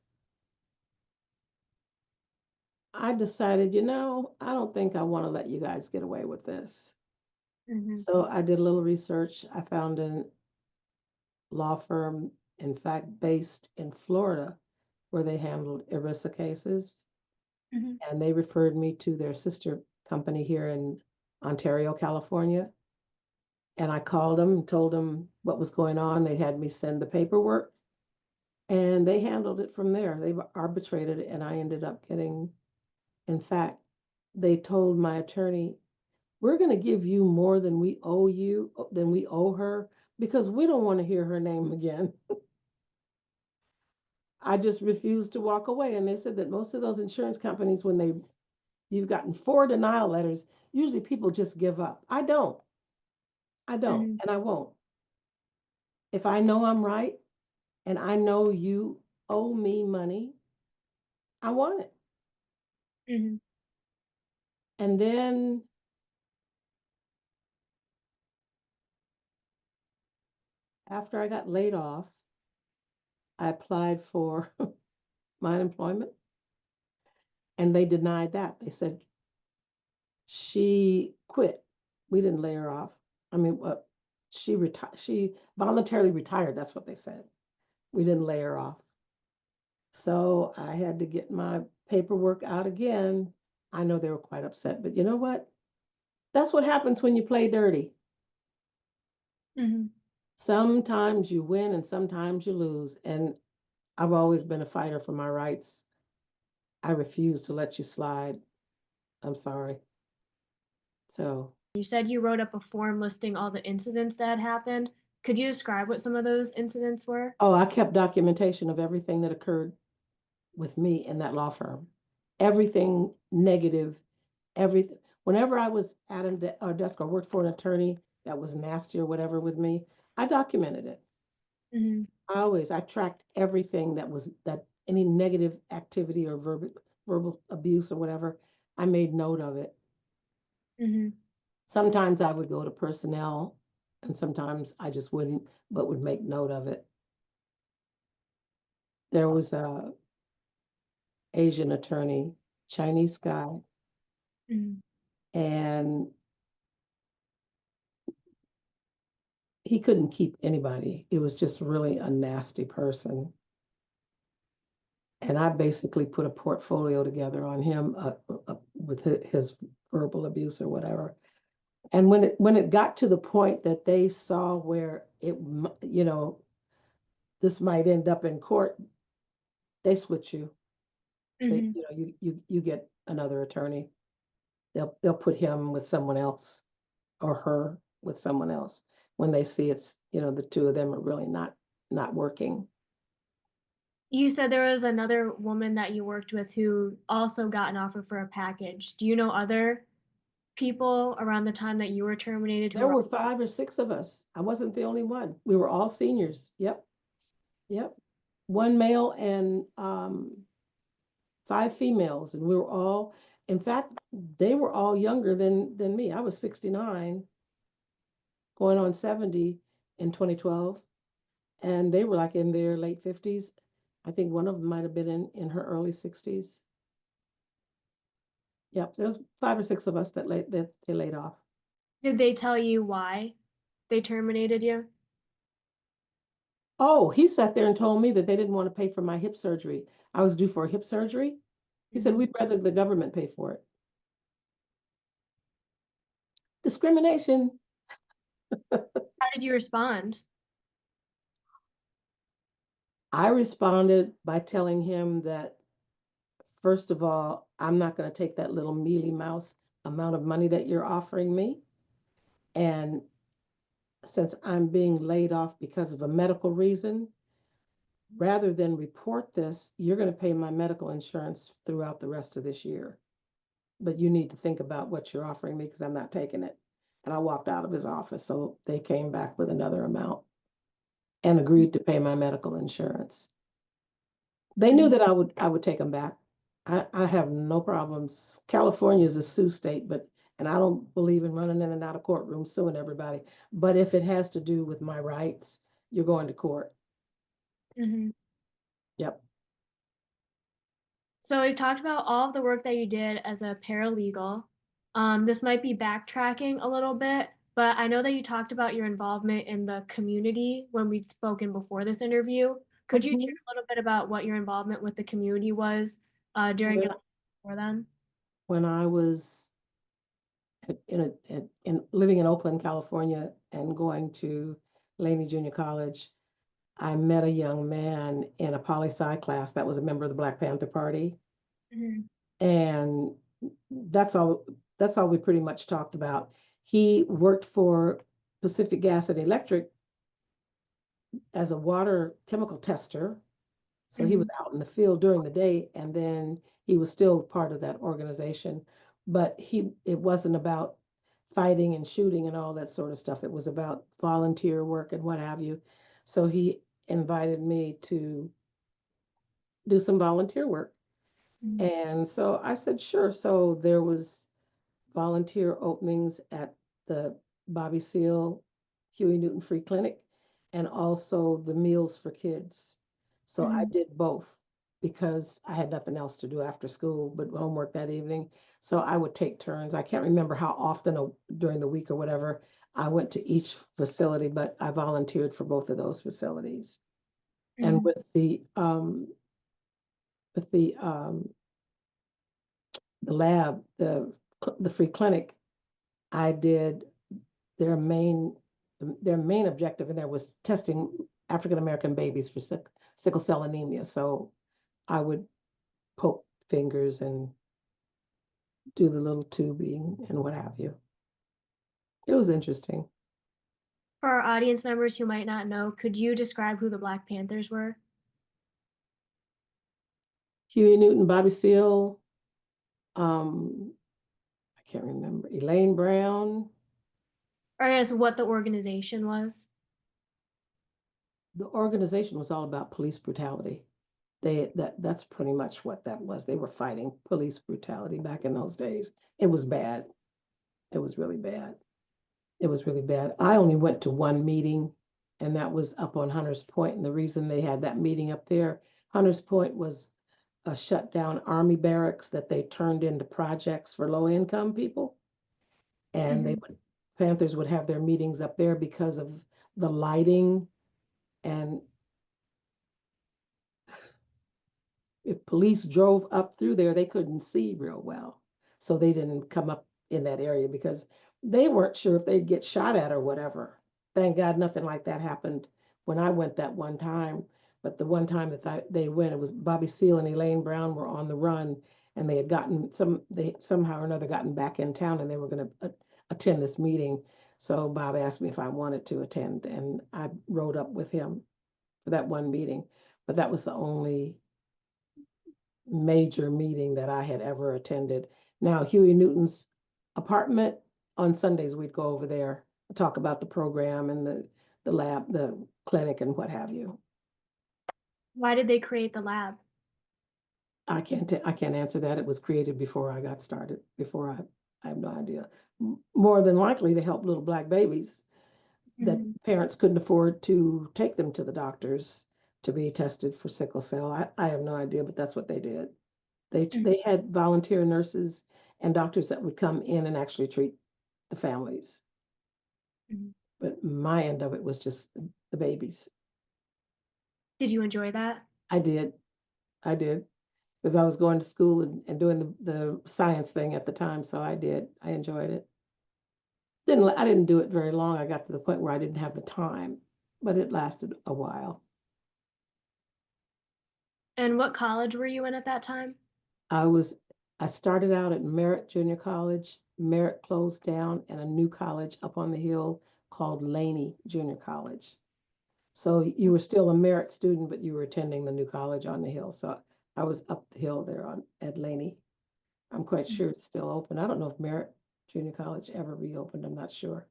I decided, I don't think I want to let you guys get away with this. Mhm. So I did a little research. I found a law firm, in fact, based in Florida, where they handled ERISA cases. Mhm. And they referred me to their sister company here in Ontario, California. And I called them and told them what was going on. They had me send the paperwork, and they handled it from there. They arbitrated it, and I ended up getting, in fact, they told my attorney, we're going to give you more than we owe you, than we owe her, because we don't want to hear her name again. I just refused to walk away. And they said that most of those insurance companies, when you've gotten 4 denial letters, usually people just give up. I don't, Mhm. and I won't. If I know I'm right and I know you owe me money, I want it. Mhm. And then after I got laid off, I applied for my unemployment, and they denied that. They said she quit. We didn't lay her off. I mean, she retired. She voluntarily retired. That's what they said. We didn't lay her off. So I had to get my paperwork out again. I know they were quite upset, but you know what? That's what happens when you play dirty. Mhm. Sometimes you win and sometimes you lose. And I've always been a fighter for my rights. I refuse to let you slide. I'm sorry. So, You said you wrote up a form listing all the incidents that had happened. Could you describe what some of those incidents were? oh, I kept documentation of everything that occurred with me in that law firm. Everything negative, everything. Whenever I was at a desk or worked for an attorney that was nasty or whatever with me, I documented it. Mhm. I tracked everything that any negative activity or verbal abuse or whatever. I made note of it. Mhm. Sometimes I would go to personnel, and sometimes I just wouldn't, but would make note of it. There was a Asian attorney, Chinese guy, Mhm. and he couldn't keep anybody. It was just really a nasty person. And I basically put a portfolio together on him with his verbal abuse or whatever. And when it got to the point that they saw where this might end up in court, they switch you. They, Hmm. you get another attorney. They'll put him with someone else or her with someone else when they see it's, the two of them are really not working. You said there was another woman that you worked with who also got an offer for a package. Do you know other people around the time that you were terminated who There were? were 5 or 6 of us. I wasn't the only one. We were all seniors. Yep. Yep. One male and 5 females, and we were all, in fact, they were all younger than me. I was 69, going on 70 in 2012, and they were like in their late 50s. I think one of them might have been in her early 60s. Yep, there's 5 or 6 of us that they laid off. Did they tell you why they terminated you? Oh, he sat there and told me that they didn't want to pay for my hip surgery. I was due for a hip surgery. He said, Mhm. we'd rather the government pay for it. Discrimination. How did you respond? I responded by telling him that, first of all, I'm not going to take that little mealy mouse amount of money that you're offering me. And since I'm being laid off because of a medical reason, rather than report this, you're going to pay my medical insurance throughout the rest of this year. But you need to think about what you're offering me because I'm not taking it. And I walked out of his office. So they came back with another amount and agreed to pay my medical insurance. They knew Mhm. that I would take them back. I have no problems. California is a sue state, and I don't believe in running in and out of courtrooms suing everybody. But if it has to do with my rights, you're going to court. Mhm. Yep. So we've talked about all of the work that you did as a paralegal. This might be backtracking a little bit, but I know that you talked about your involvement in the community when we'd spoken before this interview. Could you share Mhm. a little bit about what your involvement with the community was during When and before then? when I was in living in Oakland, California, and going to Laney Junior College, I met a young man in a poli sci class that was a member of the Black Panther Party, Mhm. and that's all. That's all we pretty much talked about. He worked for Pacific Gas and Electric as a water chemical tester. So he was Mhm. out in the field during the day, and then he was still part of that organization. But it wasn't about fighting and shooting and all that sort of stuff. It was about volunteer work and what have you. So he invited me to do some volunteer work. Mhm. And so I said, sure. So there was volunteer openings at the Bobby Seale Huey Newton Free Clinic and also the Meals for Kids. So I Mhm. did both because I had nothing else to do after school but homework that evening. So I would take turns. I can't remember how often during the week or whatever I went to each facility, but I volunteered for both of those facilities. And Mhm. with the lab, the free clinic, I did their main their main objective in there was testing African American babies for sickle cell anemia. So I would poke fingers and do the little tubing and what have you. It was interesting. For our audience members who might not know, could you describe who the Black Panthers were? Huey Newton, Bobby Seale, um, I can't remember, Elaine Brown. Or I guess what the organization was? The organization was all about police brutality. That's pretty much what that was. They were fighting police brutality back in those days. It was bad. It was really bad. It was really bad. I only went to one meeting, and that was up on Hunters Point. And the reason they had that meeting up there, Hunters Point was a shut down army barracks that they turned into projects for low income people. And Mhm. Panthers would have their meetings up there because of the lighting and if police drove up through there, they couldn't see real well. So they didn't come up in that area because they weren't sure if they'd get shot at or whatever. Thank God nothing like that happened when I went that one time. But the one time that they went, it was Bobby Seale and Elaine Brown were on the run, and they had they somehow or another gotten back in town, and they were going to attend this meeting. So Bob asked me if I wanted to attend, and I rode up with him for that one meeting. But that was the only major meeting that I had ever attended. Now, Huey Newton's apartment, on Sundays, we'd go over there and talk about the program and the lab, the clinic, and what have you. Why did they create the lab? I can't answer that. It was created before I got started, I have no idea. More than likely to help little Black babies that Mhm. parents couldn't afford to take them to the doctors to be tested for sickle cell. I have no idea, but that's what they did. Mhm. They had volunteer nurses and doctors that would come in and actually treat the families. Mhm. But my end of it was just the babies. Did you enjoy that? I did. I did. Because I was going to school and doing the science thing at the time. So I did. I enjoyed it. I didn't do it very long. I got to the point where I didn't have the time, but it lasted a while. And what college were you in at that time? I was I started out at Merritt Junior College. Merritt closed down, and a new college up on the hill called Laney Junior College. So you were still a Merritt student, but you were attending the new college on the hill. So I was up the hill there on at Laney. I'm quite Mhm. sure it's still open. I don't know if Merritt Junior College ever reopened. I'm not sure.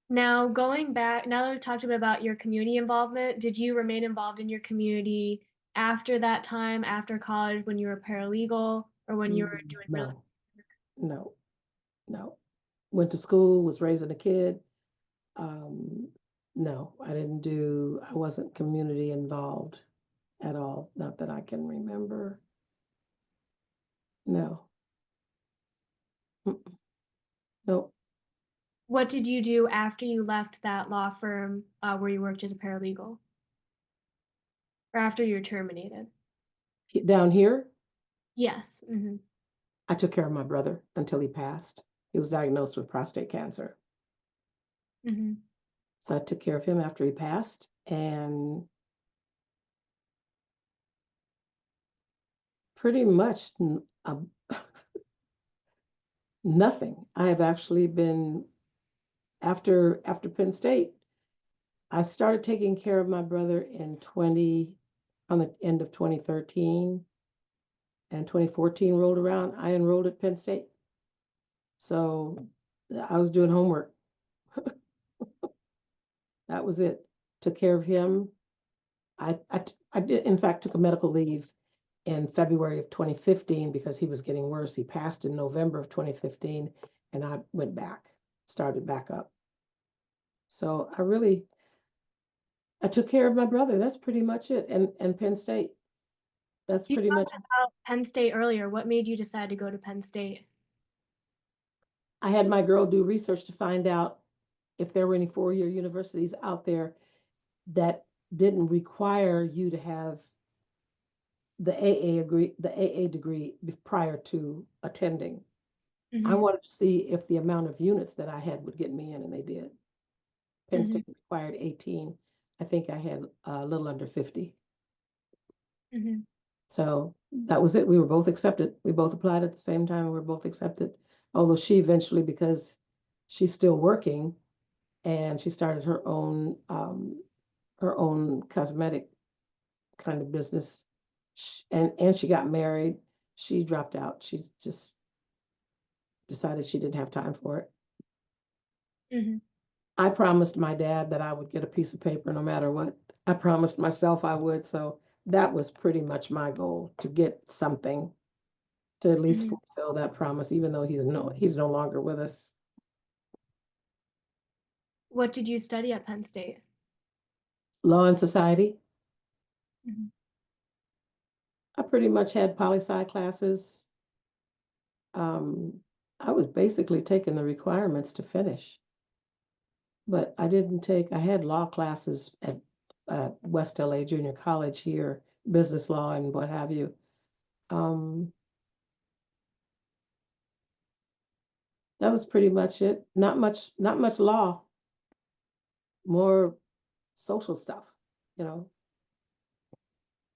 Now, going back, now that we've talked a bit about your community involvement, did you remain involved in your community after that time, after college, when you were paralegal or when you were doing really? No, no, no. Went to school, was raising a kid. Um, no, I wasn't community involved at all. Not that I can remember. No, mm, no. What did you do after you left that law firm where you worked as a paralegal, or after you were terminated? Down here, Yes. Hmm. I took care of my brother until he passed. He was diagnosed with prostate cancer. Hmm. So I took care of him after he passed, and pretty much nothing. I have actually been after Penn State. I started taking care of my brother on the end of 2013, and 2014 rolled around. I enrolled at Penn State, so I was doing homework. That was it. Took care of him. I did, in fact, took a medical leave in February of 2015 because he was getting worse. He passed in November of 2015, and I went back, started back up. So I took care of my brother. That's pretty much it. And Penn State. That's You pretty much. talked about Penn State earlier. What made you decide to go to Penn State? I had my girl do research to find out if there were any four-year universities out there that didn't require you to have the AA degree prior to attending. I Hmm. wanted to see if the amount of units that I had would get me in, and they did. Penn Hmm. State required 18. I think I had a little under 50. Hmm. So that was it. We were both accepted. We both applied at the same time. We were both accepted. Although she eventually, because she's still working and she started her own cosmetic kind of business, and she got married. She dropped out. She just decided she didn't have time for it. Hmm. I promised my dad that I would get a piece of paper no matter what. I promised myself I would. So that was pretty much my goal, to get something to at least Hmm. fulfill that promise, even though he's no longer with us. What did you study at Penn State? Law and society. Hmm. I pretty much had poli sci classes. Um, I was basically taking the requirements to finish, but I didn't take. I had law classes at West LA Junior College here, business law and what have you. That was pretty much it. Not much law, more social stuff, you know.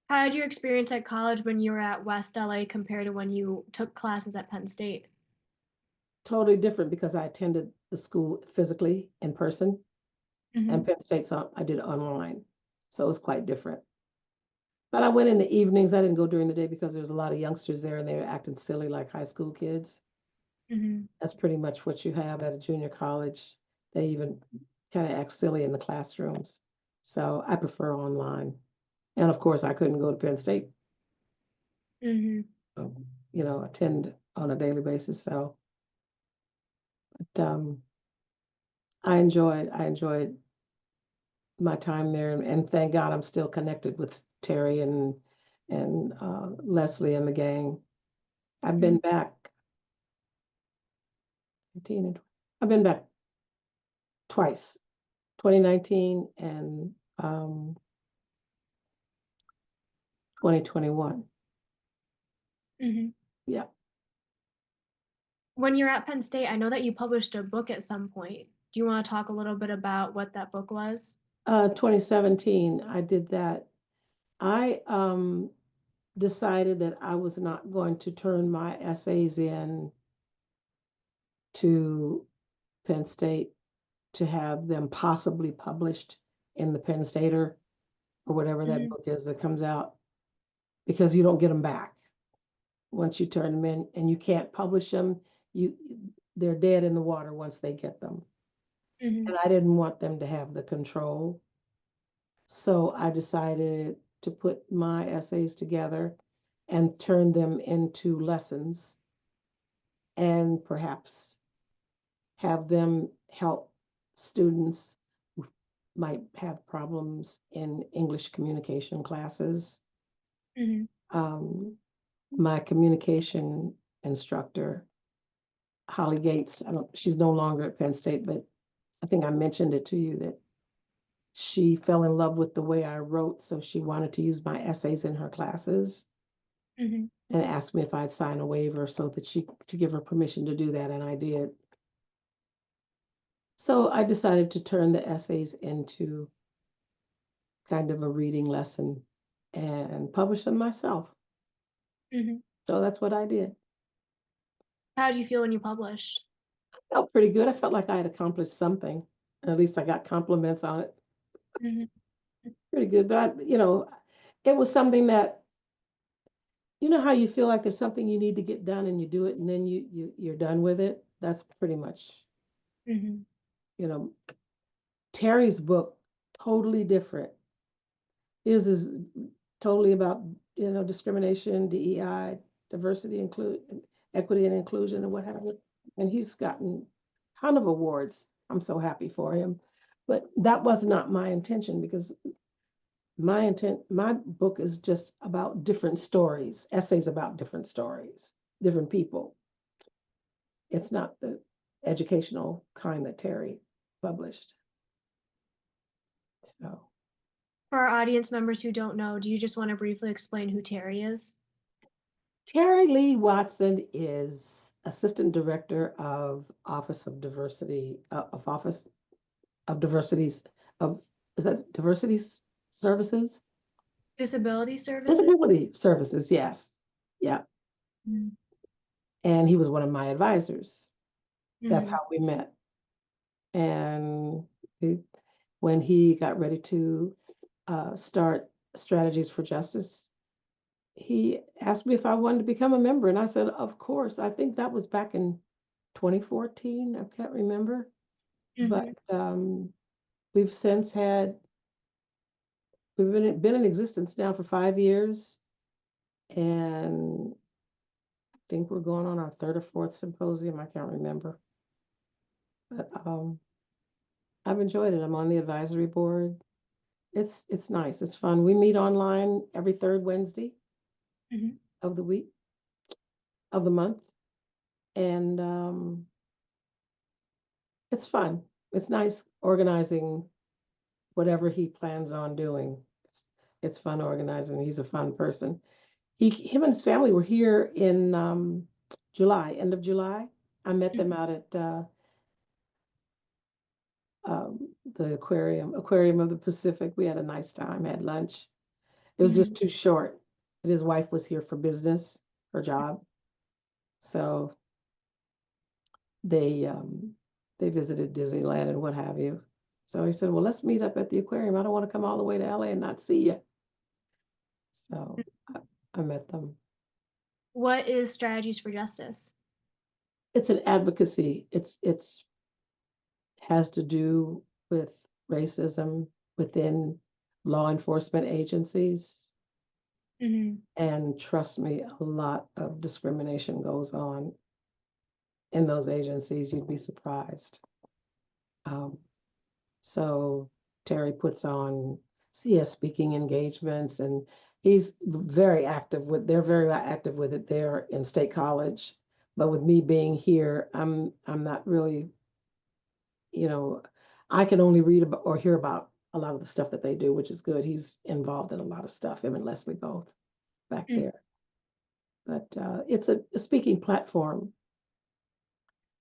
How did your experience at college when you were at West LA compare to when you took classes at Penn State? Totally different because I attended the school physically in person, and Mhm. Penn State, so I did it online. So it was quite different. But I went in the evenings. I didn't go during the day because there's a lot of youngsters there and they were acting silly like high school kids. Mhm. That's pretty much what you have at a junior college. They even kind of act silly in the classrooms. So I prefer online. And of course, I couldn't go to Penn State, Mhm. attend on a daily basis. So, but, I enjoyed my time there, and thank God I'm still connected with Terry and Leslie and the gang. I've been Mhm. back 19 and I've been back twice, 2019 and 2021. Mhm. Yeah. When you're at Penn State, I know that you published a book at some point. Do you want to talk a little bit about what that book was? 2017, I did that. I decided that I was not going to turn my essays in to Penn State to have them possibly published in the Penn Stater or whatever that Mhm. book is that comes out because you don't get them back once you turn them in, and you can't publish them. You they're dead in the water once they get them. Mhm. And I didn't want them to have the control. So I decided to put my essays together and turn them into lessons and perhaps have them help students who might have problems in English communication classes. Mhm. Um, my communication instructor, Holly Gates, she's no longer at Penn State, but I think I mentioned it to you that she fell in love with the way I wrote, so she wanted to use my essays in her classes Mhm. and asked me if I'd sign a waiver so that she to give her permission to do that, and I did. So I decided to turn the essays into kind of a reading lesson and publish them myself. Mhm. So that's what I did. How do you feel when you published? Felt pretty good. I felt like I had accomplished something. At least I got compliments on it. Mhm. Pretty good. But it was something that how you feel like there's something you need to get done and you do it and then you're done with it. That's pretty much, Mhm. you know, Terry's book, totally different. His is totally about, discrimination, DEI, diversity, equity and inclusion and what have you. And he's gotten a ton of awards. I'm so happy for him. But that was not my intention because my book is just about different stories, essays about different stories, different people. It's not the educational kind that Terry published. So For our audience members who don't know, do you just want to briefly explain who Terry is? Terry Lee Watson is Assistant Director of Office of Diversity, of Office of Diversities, of, is that Diversities Services? Disability services? Disability Services, yes. Yeah. Mhm. And he was one of my advisors. That's Mhm. how we met. And he, when he got ready to start Strategies for Justice, he asked me if I wanted to become a member, and I said, of course. I think that was back in 2014. I can't remember, but Mhm. we've since had we've been in existence now for 5 years, and I think we're going on our third or fourth symposium. I can't remember, but I've enjoyed it. I'm on the advisory board. It's nice. It's fun. We meet online every third Wednesday Mhm. of the week of the month, and it's fun. It's nice organizing whatever he plans on doing. It's fun organizing. He's a fun person. Him and his family were here in July, end of July. I met them out at the aquarium of the Pacific. We had a nice time, had lunch. It was just Mhm. too short. But his wife was here for business, her job. So they um, they visited Disneyland and what have you. So he said, "Well, let's meet up at the aquarium. I don't want to come all the way to LA and not see you." So I met them. What is Strategies for Justice? It's an advocacy. It's has to do with racism within law enforcement agencies. Mhm. And trust me, a lot of discrimination goes on in those agencies. You'd be surprised. Um, so Terry puts on, speaking engagements, and they're very active with it there in State College. But with me being here, I'm not really, you know, I can only read about or hear about a lot of the stuff that they do, which is good. He's involved in a lot of stuff, him and Leslie both back Mm. there. But it's a speaking platform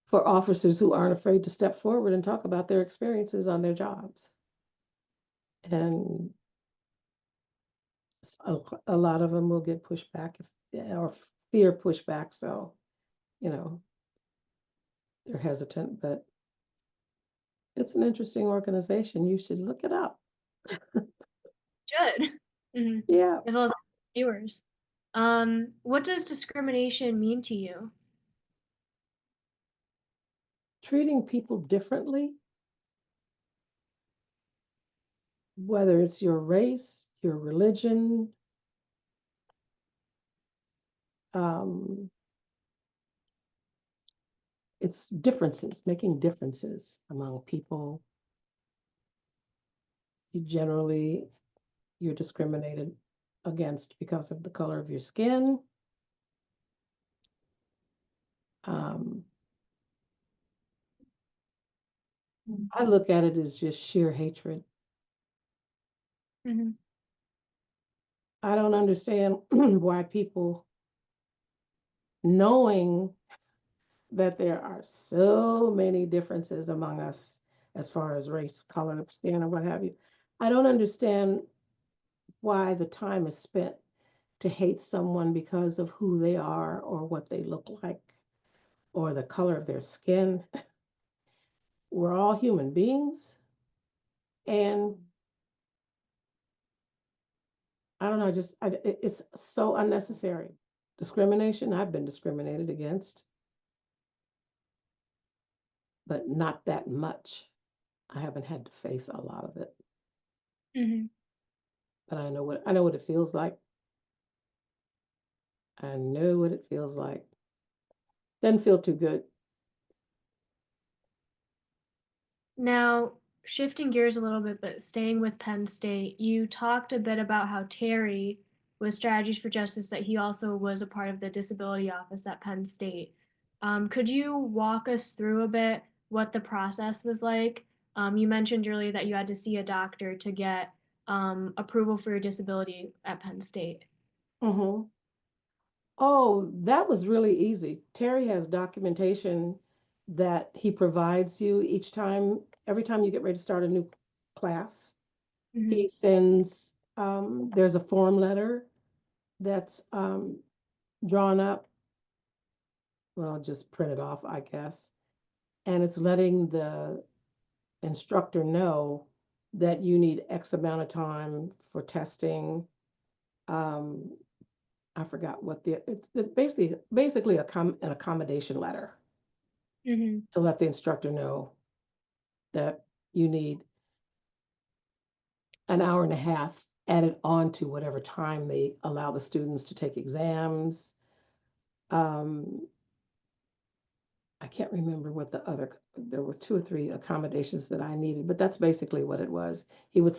for officers who aren't afraid to step forward and talk about their experiences on their jobs. And a lot of them will get pushed back or fear pushback. So, you know, they're hesitant, but it's an interesting organization. You should look it up. Good. Mhm. Yeah. As well as viewers. What does discrimination mean to you? Treating people differently, whether it's your race, your religion, um, it's differences, making differences among people. Generally, you're discriminated against because of the color of your skin. Um, I look at it as just sheer hatred. Mhm. I don't understand why people, knowing that there are so many differences among us as far as race, color of skin, or what have you, I don't understand why the time is spent to hate someone because of who they are or what they look like or the color of their skin. We're all human beings. And I don't know, it's so unnecessary. Discrimination, I've been discriminated against, but not that much. I haven't had to face a lot of it, Mhm. but I know what it feels like. I know what it feels like. Doesn't feel too good. Now, shifting gears a little bit, but staying with Penn State, you talked a bit about how Terry, with Strategies for Justice, that he also was a part of the disability office at Penn State. Could you walk us through a bit what the process was like? You mentioned earlier that you had to see a doctor to get approval for your disability at Penn State. Hmm. Oh, that was really easy. Terry has documentation that he provides you every time you get ready to start a new class. Hmm. He sends, there's a form letter that's drawn up, well, just print it off, I guess. And it's letting the instructor know that you need X amount of time for testing. Um, I forgot what it's basically an accommodation letter Hmm. to let the instructor know that you need an hour and a half added on to whatever time they allow the students to take exams. Um, I can't remember what there were two or three accommodations that I needed, but that's basically what it was. He would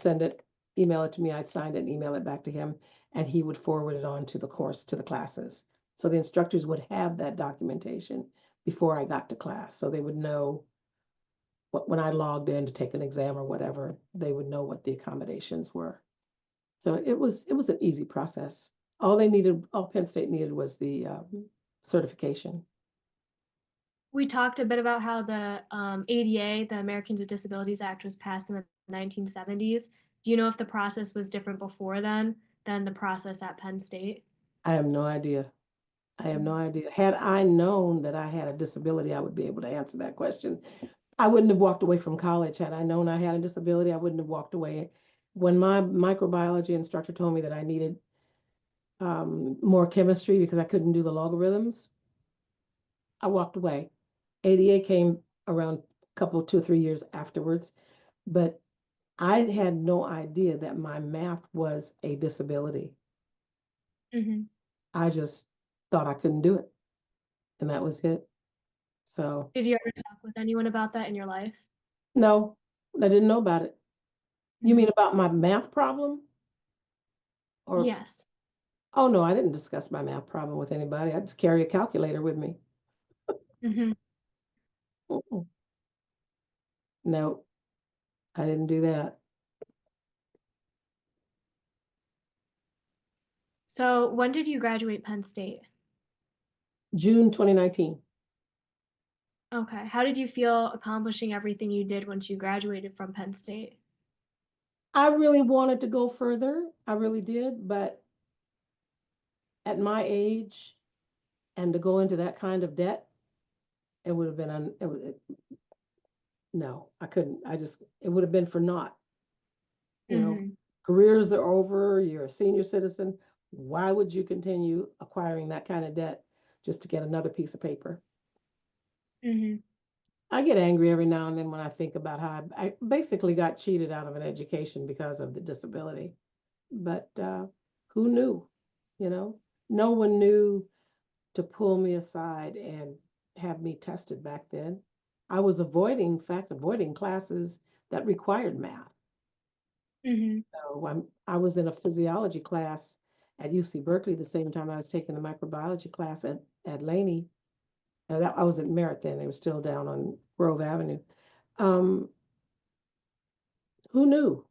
email it to me, I'd sign it and email it back to him, and he would forward it on to the classes. So the instructors would have that documentation before I got to class. So they would know when I logged in to take an exam or whatever, they would know what the accommodations were. So it was an easy process. All Penn State needed was the certification. We talked a bit about how the ADA, the Americans with Disabilities Act, was passed in the 1970s. Do you know if the process was different before then than the process at Penn State? I have no idea. I have no Mhm. idea. Had I known that I had a disability, I would be able to answer that question. I wouldn't have walked away from college. Had I known I had a disability, I wouldn't have walked away. When my microbiology instructor told me that I needed more chemistry because I couldn't do the logarithms, I walked away. ADA came around a couple, 2 or 3 years afterwards, but I had no idea that my math was a disability. Mhm. I just thought I couldn't do it, and that was it. So, Did you ever talk with anyone about that in your life? no, I didn't know about it. You mean Mhm. about my math problem? Or, Yes. oh no, I didn't discuss my math problem with anybody. I just carry a calculator with me. Mhm. Mm-mm. No, I didn't do that. So, when did you graduate Penn State? June 2019. Okay. How did you feel accomplishing everything you did once you graduated from Penn State? I really wanted to go further. I really did, but at my age and to go into that kind of debt, it would have been no, I couldn't. It would have been for naught. You know, Mhm. careers are over, you're a senior citizen. Why would you continue acquiring that kind of debt just to get another piece of paper? Mhm. I get angry every now and then when I think about how I basically got cheated out of an education because of the disability. But who knew? You know, no one knew to pull me aside and have me tested back then. I was avoiding classes that required math. Mhm. So I was in a physiology class at UC Berkeley the same time I was taking the microbiology class at Laney. I was at Merritt then. They were still down on Grove Avenue. Um, who knew?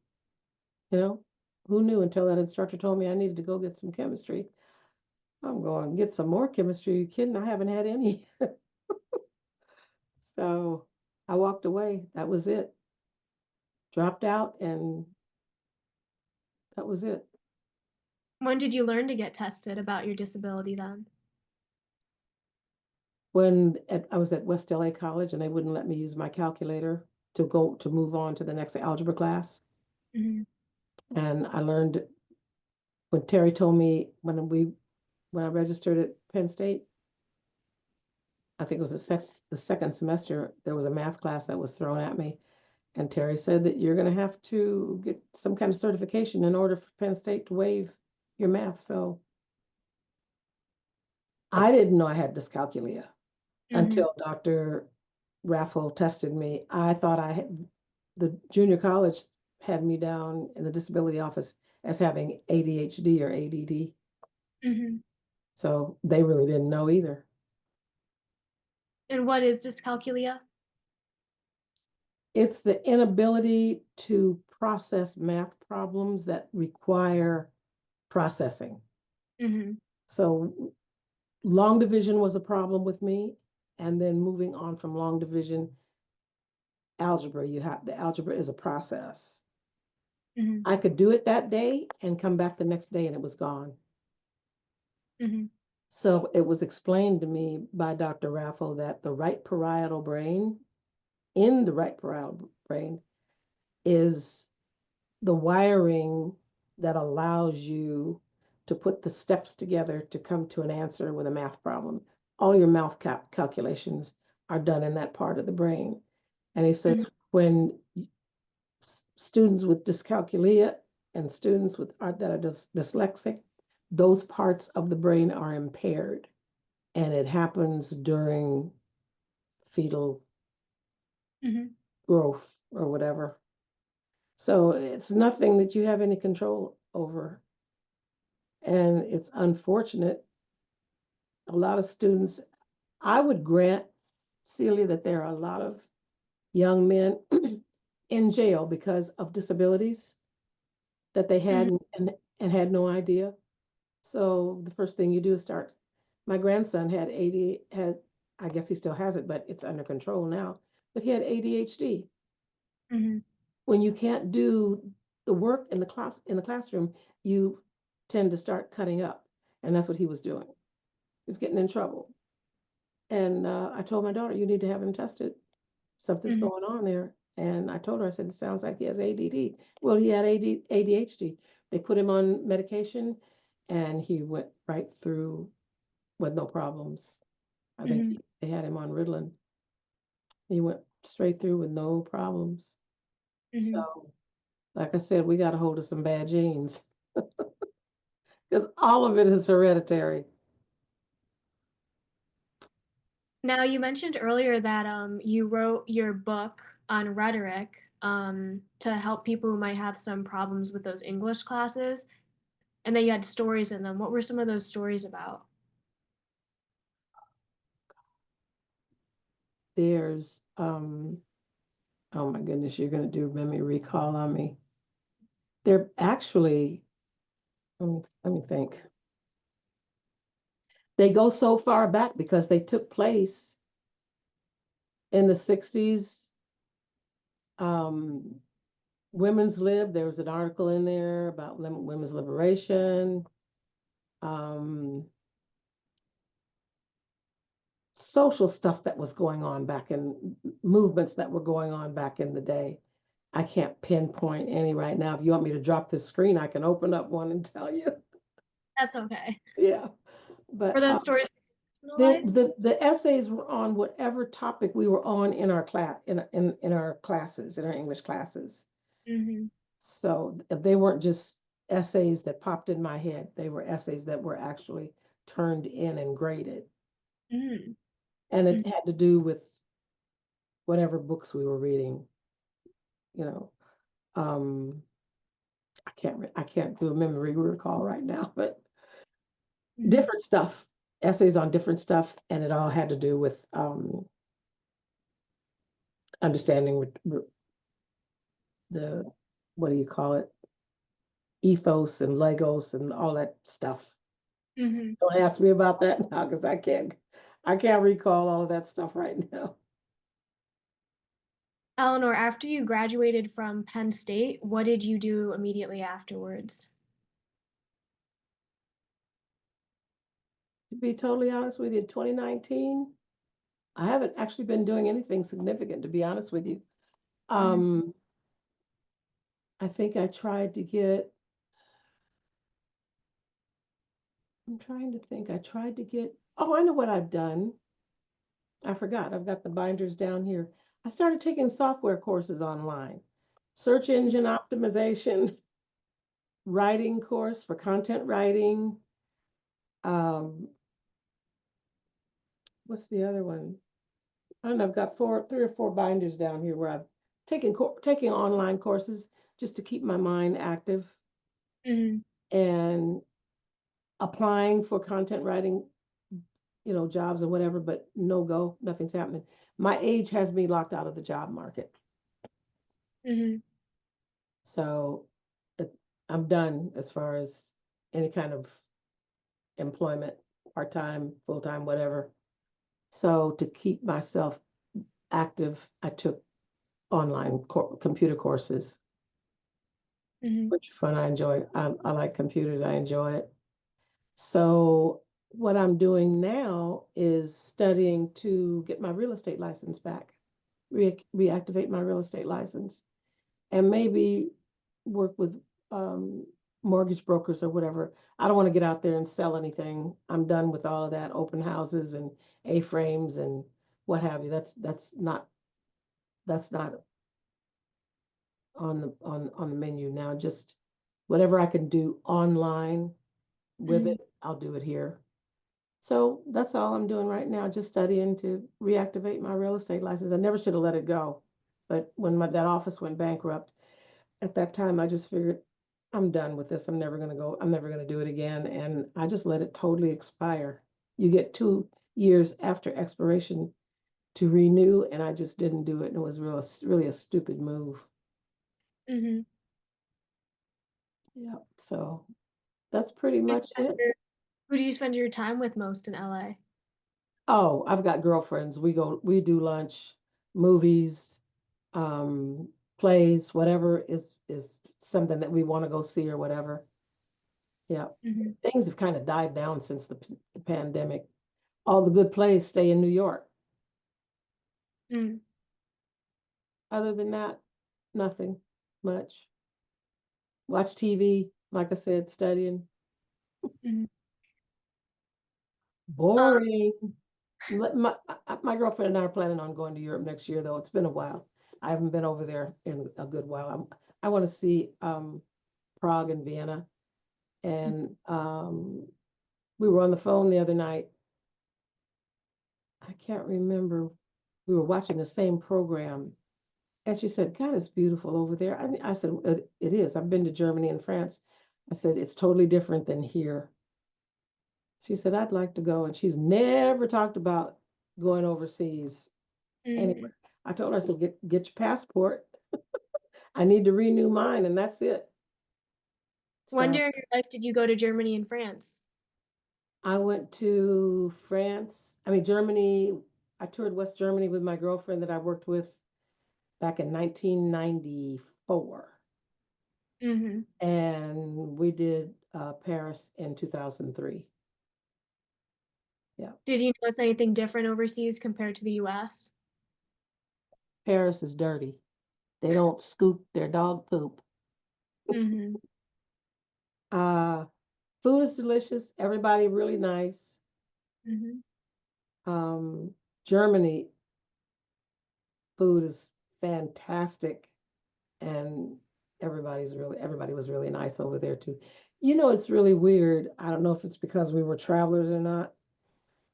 You know, who knew until that instructor told me I needed to go get some chemistry. I'm going to get some more chemistry. Are you kidding? I haven't had any. So I walked away. That was it. Dropped out, and that was it. When did you learn to get tested about your disability then? I was at West LA College and they wouldn't let me use my calculator to move on to the next algebra class. Mhm. And I learned when Terry told me when I registered at Penn State, I think it was the second semester, there was a math class that was thrown at me. And Terry said that you're going to have to get some kind of certification in order for Penn State to waive your math. So I didn't know I had dyscalculia Mhm. until Dr. Raffle tested me. I thought the junior college had me down in the disability office as having ADHD or ADD. Mhm. So they really didn't know either. And what is dyscalculia? It's the inability to process math problems that require processing. Mhm. So long division was a problem with me. And then moving on from long division, algebra, the algebra is a process. Mhm. I could do it that day and come back the next day and it was gone. Mhm. So it was explained to me by Dr. Raffle that in the right parietal brain, is the wiring that allows you to put the steps together to come to an answer with a math problem. All your math calculations are done in that part of the brain. And he Mhm. says when students with dyscalculia and students that are dyslexic, those parts of the brain are impaired, and it happens during fetal Mhm. growth or whatever. So it's nothing that you have any control over, and it's unfortunate. A lot of students, I would grant, Celia, that there are a lot of young men in jail because of disabilities that they had Mhm. and had no idea. So the first thing you do is start. My grandson had I guess he still has it, but it's under control now. But he had ADHD. Mhm. When you can't do the work in the classroom, you tend to start cutting up, and that's what he was doing. He's getting in trouble. And I told my daughter, you need to have him tested. Something's Mhm. going on there. And I told her, I said, it sounds like he has ADD. Well, he had ADHD. They put him on medication, and he went right through with no problems. I think Mhm. they had him on Ritalin. He went straight through with no problems. Mhm. So, like I said, we got a hold of some bad genes because all of it is hereditary. Now, you mentioned earlier that you wrote your book on rhetoric to help people who might have some problems with those English classes, and then you had stories in them. What were some of those stories about? There's, oh my goodness, you're going to do memory recall on me. They're actually, let me think. They go so far back because they took place in the 60s. Um, Women's Lib, there was an article in there about women's liberation. Um, Social stuff that was going on back in movements that were going on back in the day. I can't pinpoint any right now. If you want me to drop this screen, I can open up one and tell you. That's okay. Yeah, Were but those stories personal there, life? the essays were on whatever topic we were on in our classes, in our English classes. Mhm. So they weren't just essays that popped in my head. They were essays that were actually turned in and graded. Mhm. And Mhm. it had to do with whatever books we were reading, you know. Um, I can't do a memory recall right now, but Mhm. different stuff, essays on different stuff, and it all had to do with understanding the what do you call it, ethos and Legos and all that stuff. Mhm. Don't ask me about that now because I can't recall all of that stuff right now. Eleanor, after you graduated from Penn State, what did you do immediately afterwards? To be totally honest with you, 2019, I haven't actually been doing anything significant, to be honest with you. Mhm. Um, I think I tried to get, I'm trying to think, I tried to get, oh, I know what I've done. I forgot, I've got the binders down here. I started taking software courses online, search engine optimization, writing course for content writing. Um, what's the other one? I don't know, I've got 3 or 4 binders down here where I've taking online courses just to keep my mind active Mhm. and applying for content writing, jobs or whatever, but no go, nothing's happening. My age has me locked out of the job market. Mhm. So it, I'm done as far as any kind of employment, part-time, full-time, whatever. So to keep myself active, I took online computer courses, Mhm. which fun. I enjoy. I like computers. I enjoy it. So what I'm doing now is studying to get my real estate license back, reactivate my real estate license, and maybe work with um, mortgage brokers or whatever. I don't want to get out there and sell anything. I'm done with all of that, open houses and A-frames and what have you. That's not on the menu now. Just whatever I can do online with Mhm. it, I'll do it here. So that's all I'm doing right now, just studying to reactivate my real estate license. I never should have let it go. But when that office went bankrupt, at that time, I just figured I'm done with this. I'm never going to do it again. And I just let it totally expire. You get 2 years after expiration to renew, and I just didn't do it. And it was really a stupid move. Mhm. Yeah. So that's pretty much it. Who do you spend your time with most in LA? Oh, I've got girlfriends. We do lunch, movies, um, plays, whatever is something that we want to go see or whatever. Yeah. Mhm. Things have kind of died down since the pandemic. All the good plays stay in New York. Mm. Other than that, nothing much. Watch TV, like I said, studying. Mhm. Um, Boring. My girlfriend and I are planning on going to Europe next year, though. It's been a while. I haven't been over there in a good while. I want to see Prague and Vienna. And we were on the phone the other night. I can't remember. We were watching the same program, and she said, "God, it's beautiful over there." I said, "It is. I've been to Germany and France." I said, "It's totally different than here." She said, "I'd like to go," and she's never talked about going overseas mhm. anywhere. I told her, I said, get your passport. I need to renew mine, and that's it. When So during your life did you go to Germany and France? I went to France, I mean, Germany. I toured West Germany with my girlfriend that I worked with back in 1994. Mhm. And we did Paris in 2003. Yeah. Did you notice anything different overseas compared to the US? Paris is dirty. They don't scoop their dog poop. Mhm. Uh, Food is delicious. Everybody really nice. Mhm. Um, Germany food is fantastic, and everybody was really nice over there too. It's really weird. I don't know if it's because we were travelers or not,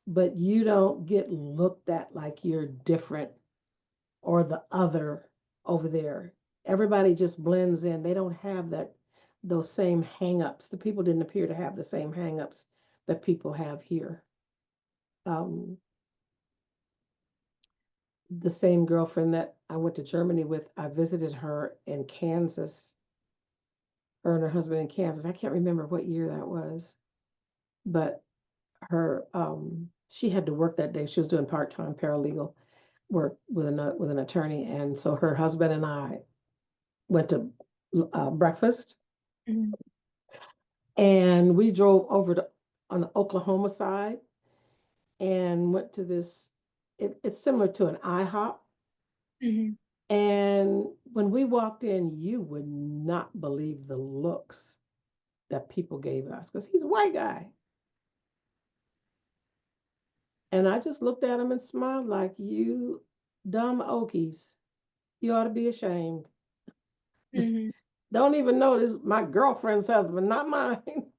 but you don't get looked at like you're different or the other over there. Everybody just blends in. They don't have those same hangups. The people didn't appear to have the same hangups that people have here. Um, the same girlfriend that I went to Germany with, I visited her in Kansas, her and her husband in Kansas. I can't remember what year that was, but she had to work that day. She was doing part-time paralegal work with an attorney, and so her husband and I went to breakfast, Mhm. and we drove over to on the Oklahoma side and went to this. It's similar to an IHOP. Mhm. And when we walked in, you would not believe the looks that people gave us because he's a white guy. And I just looked at him and smiled like, you dumb Okies. You ought to be ashamed. Mhm. Don't even notice my girlfriend's husband, not mine.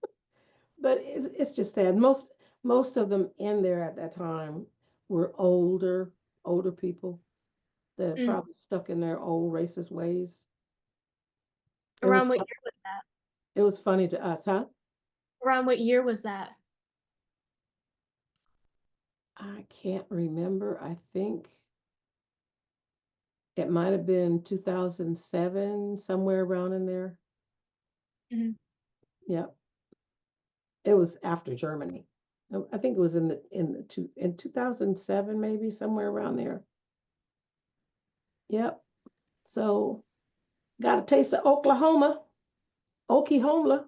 But it's just sad. Most of them in there at that time were older people that are Mhm. probably stuck in their old racist ways. It Around was what fun. year was that? It was funny to us, huh? Around what year was that? I can't remember. I think it might have been 2007, somewhere around in there. Mhm. Yeah, it was after Germany. No, I think it was in 2007, maybe somewhere around there. Yep. So got a taste of Oklahoma, Oklahoma.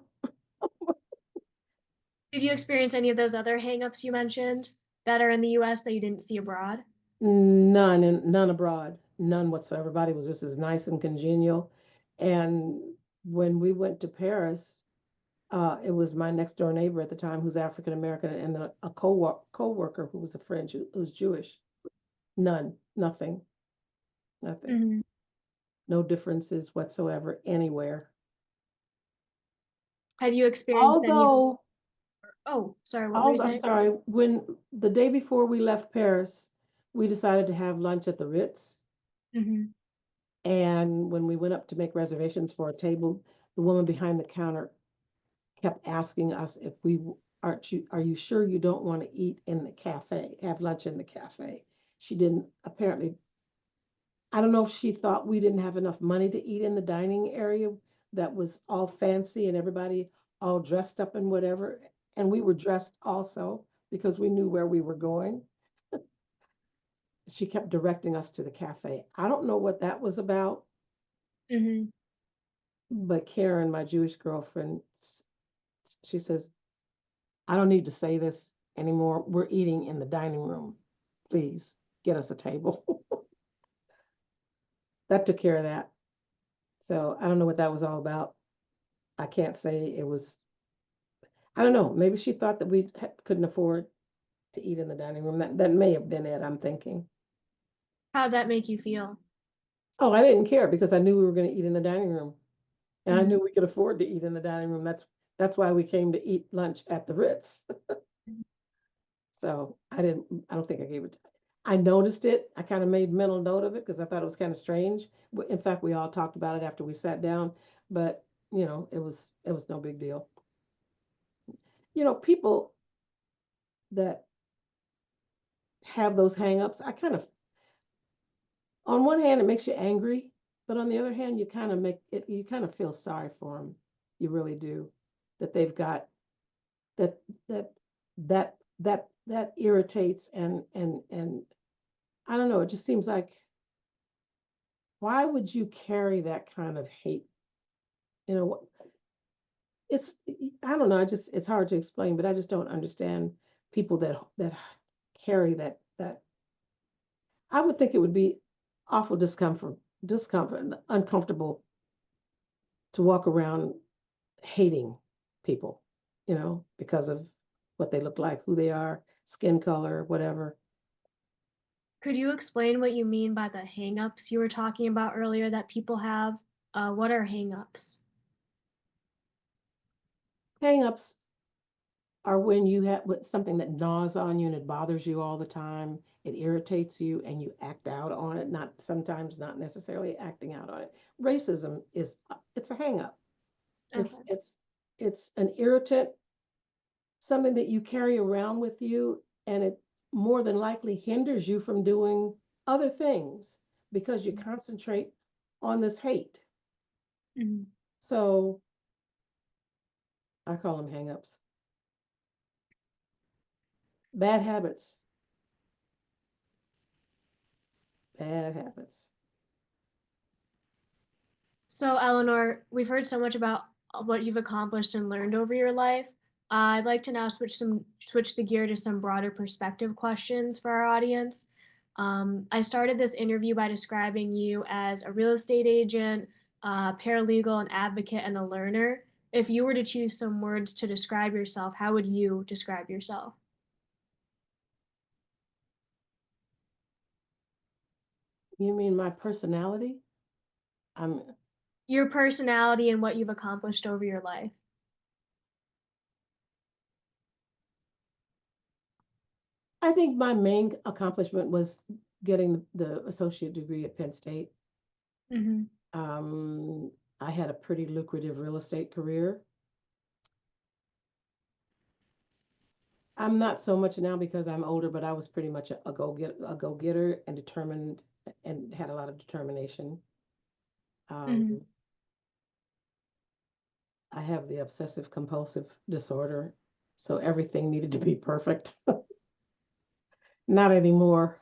Did you experience any of those other hangups you mentioned that are in the US that you didn't see abroad? None abroad, none whatsoever. Everybody was just as nice and congenial. And when we went to Paris, it was my next door neighbor at the time who's African American, and then a co-worker who was a French who's Jewish. Nothing, nothing. Mhm. No differences whatsoever anywhere. Have you experienced any of Although, Oh, sorry, what were you I'm saying? sorry, when the day before we left Paris, we decided to have lunch at the Ritz. Mhm. And when we went up to make reservations for a table, the woman behind the counter kept asking us if are you sure you don't want to eat in the cafe, have lunch in the cafe? She didn't apparently, I don't know if she thought we didn't have enough money to eat in the dining area that was all fancy and everybody all dressed up and whatever. And we were dressed also because we knew where we were going. She kept directing us to the cafe. I don't know what that was about, Mm-hmm. but Karen, my Jewish girlfriend, she says, I don't need to say this anymore. We're eating in the dining room. Please get us a table. That took care of that. So I don't know what that was all about. I can't say it was, I don't know. Maybe she thought that we couldn't afford to eat in the dining room. That may have been it, I'm thinking. How'd that make you feel? Oh, I didn't care because I knew we were going to eat in the dining room. And I Mm-hmm. knew we could afford to eat in the dining room. That's why we came to eat lunch at the Ritz. So I don't think I gave it. I noticed it. I kind of made mental note of it because I thought it was kind of strange. In fact, we all talked about it after we sat down, but it was no big deal. People that have those hangups, on one hand, it makes you angry, but on the other hand, you kind of feel sorry for them. You really do. That they've got that that that irritates and I don't know, it just seems like why would you carry that kind of hate? You know, it's I don't know, it's hard to explain, but I just don't understand people that carry that. I would think it would be awful discomfort, and uncomfortable to walk around hating people, because of what they look like, who they are, skin color, whatever. Could you explain what you mean by the hang-ups you were talking about earlier that people have? What are hang-ups? Hang-ups are when you have something that gnaws on you and it bothers you all the time. It irritates you and you act out on it, not necessarily acting out on it. Racism it's a hang up. It's Okay. it's it's an irritant, something that you carry around with you, and it more than likely hinders you from doing other things because you concentrate on this hate. Mhm. So I call them hang-ups. Bad habits. Bad habits. So, Eleanor, we've heard so much about what you've accomplished and learned over your life. I'd like to now switch the gear to some broader perspective questions for our audience. I started this interview by describing you as a real estate agent, paralegal, an advocate, and a learner. If you were to choose some words to describe yourself, how would you describe yourself? You mean my personality? I'm Your personality and what you've accomplished over your life. I think my main accomplishment was getting the associate degree at Penn State. Mm-hmm. Um, I had a pretty lucrative real estate career. I'm not so much now because I'm older, but I was pretty much a go getter and determined and had a lot of determination. Mm-hmm. Um, I have the obsessive compulsive disorder, so everything needed to be perfect. Not anymore,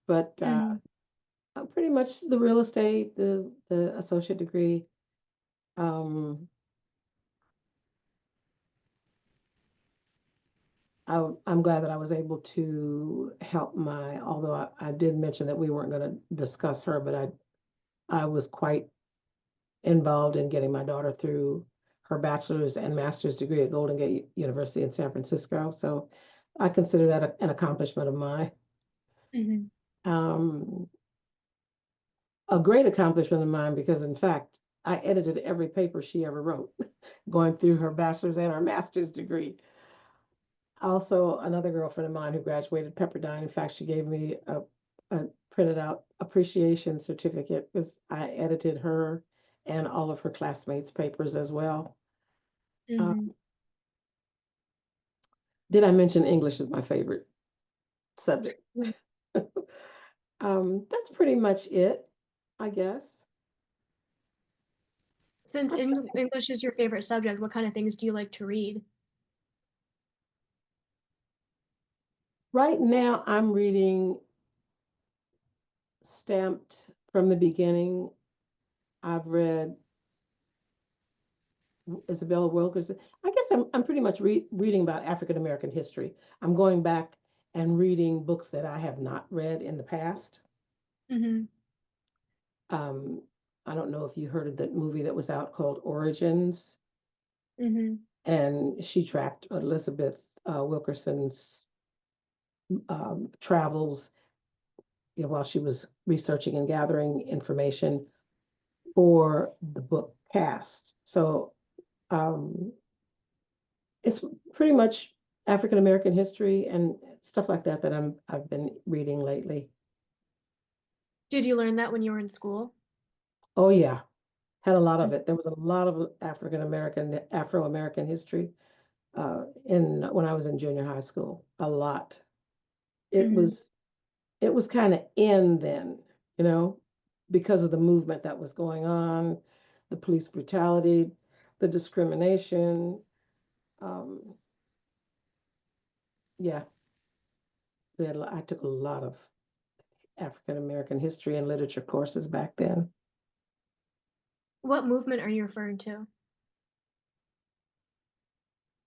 but Mm-hmm. pretty much the real estate, the associate degree. Um, I'm glad that I was able to help although I did mention that we weren't going to discuss her, but I was quite involved in getting my daughter through her bachelor's and master's degree at Golden Gate University in San Francisco. So I consider that an accomplishment of mine. Mm-hmm. Um, a great accomplishment of mine because, in fact, I edited every paper she ever wrote, going through her bachelor's and her master's degree. Also, another girlfriend of mine who graduated Pepperdine, in fact, she gave me a printed out appreciation certificate because I edited her and all of her classmates' papers as well. Mm-hmm. Um, did I mention English is my favorite subject? That's pretty much it, I guess. Since English is your favorite subject, what kind of things do you like to read? Right now, I'm reading Stamped from the Beginning. I've read Isabella Wilkerson. I guess I'm pretty much reading about African American history. I'm going back and reading books that I have not read in the past. Mm-hmm. Um, I don't know if you heard of that movie that was out called Origins, Mm-hmm. and she tracked Elizabeth Wilkerson's travels, you know, while she was researching and gathering information for the book Cast. So um, it's pretty much African American history and stuff like that that I've been reading lately. Did you learn that when you were in school? Oh yeah, had a lot of it. There was a lot of African American, Afro American history in when I was in junior high school. A lot. It Mm-hmm. was it was kind of in then, you know, because of the movement that was going on, the police brutality, the discrimination. Um, yeah, I took a lot of African American history and literature courses back then. What movement are you referring to?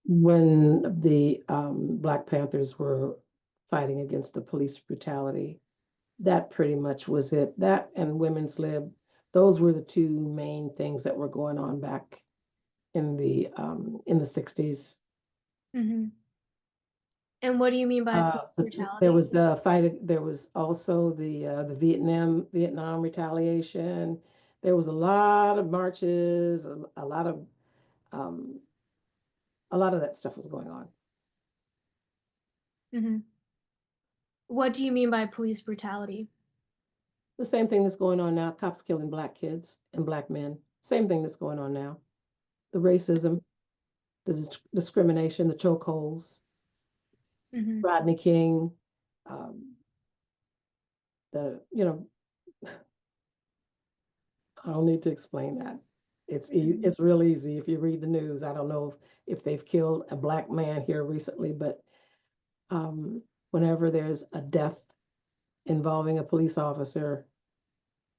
When the Black Panthers were fighting against the police brutality, that pretty much was it. That and women's lib, those were the two main things that were going on back in the 60s. Mm-hmm. And what do you mean by police There brutality? was the fight. There was also the Vietnam retaliation. There was a lot of marches, um, a lot of that stuff was going on. Mm-hmm. What do you mean by police brutality? The same thing that's going on now. Cops killing black kids and black men. Same thing that's going on now. The racism, the discrimination, the chokeholds. Mm-hmm. Rodney King, um, the you know I don't need to explain that. Mm-hmm. It's real easy if you read the news. I don't know if they've killed a black man here recently, but um, whenever there's a death involving a police officer,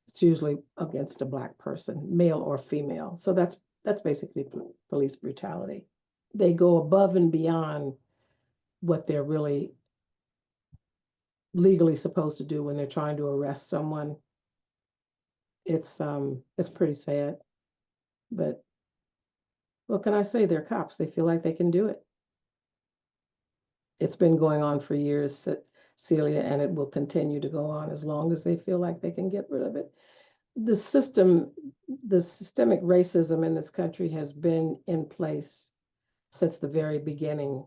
it's usually against a black person, male or female. So that's basically police brutality. They go above and beyond what they're really legally supposed to do when they're trying to arrest someone. It's pretty sad, but what can I say? They're cops. They feel like they can do it. It's been going on for years, Celia, and it will continue to go on as long as they feel like they can get rid of it. The system, the systemic racism in this country has been in place since the very beginning.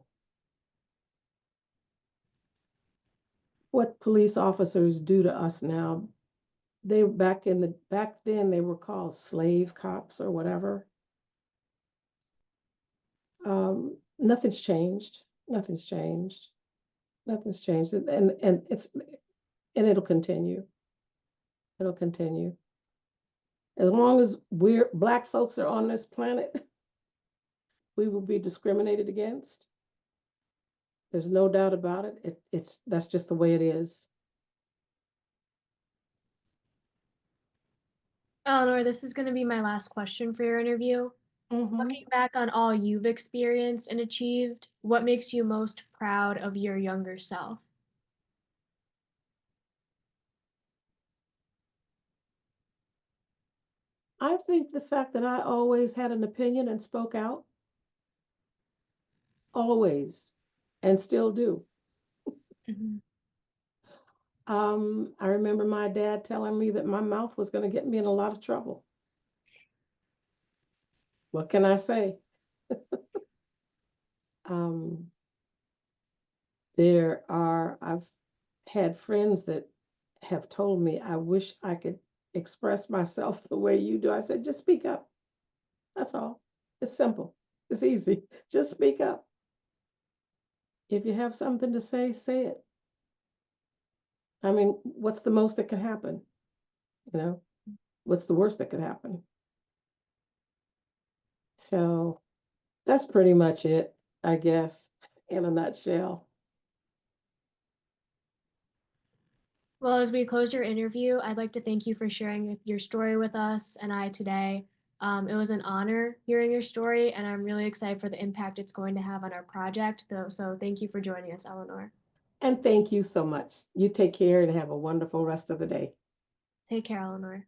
What police officers do to us now, they back then they were called slave cops or whatever. Nothing's changed. Nothing's changed. Nothing's changed, and it'll continue. It'll continue as long as we're black folks are on this planet. We will be discriminated against. There's no doubt about it. It's that's just the way it is. Eleanor, this is going to be my last question for your interview. Mhm. Looking back on all you've experienced and achieved, what makes you most proud of your younger self? I think the fact that I always had an opinion and spoke out, always, and still do. Mhm. I remember my dad telling me that my mouth was going to get me in a lot of trouble. What can I say? Um, I've had friends that have told me, I wish I could express myself the way you do. I said, just speak up. That's all. It's simple. It's easy. Just speak up. If you have something to say it. I mean, what's the most that could happen? You know, what's the worst that could happen? So that's pretty much it, I guess, in a nutshell. Well, as we close your interview, I'd like to thank you for sharing your story with us and I today. It was an honor hearing your story, and I'm really excited for the impact it's going to have on our project. Though, so thank you for joining us, Eleanor. And thank you so much. You take care and have a wonderful rest of the day. Take care, Eleanor.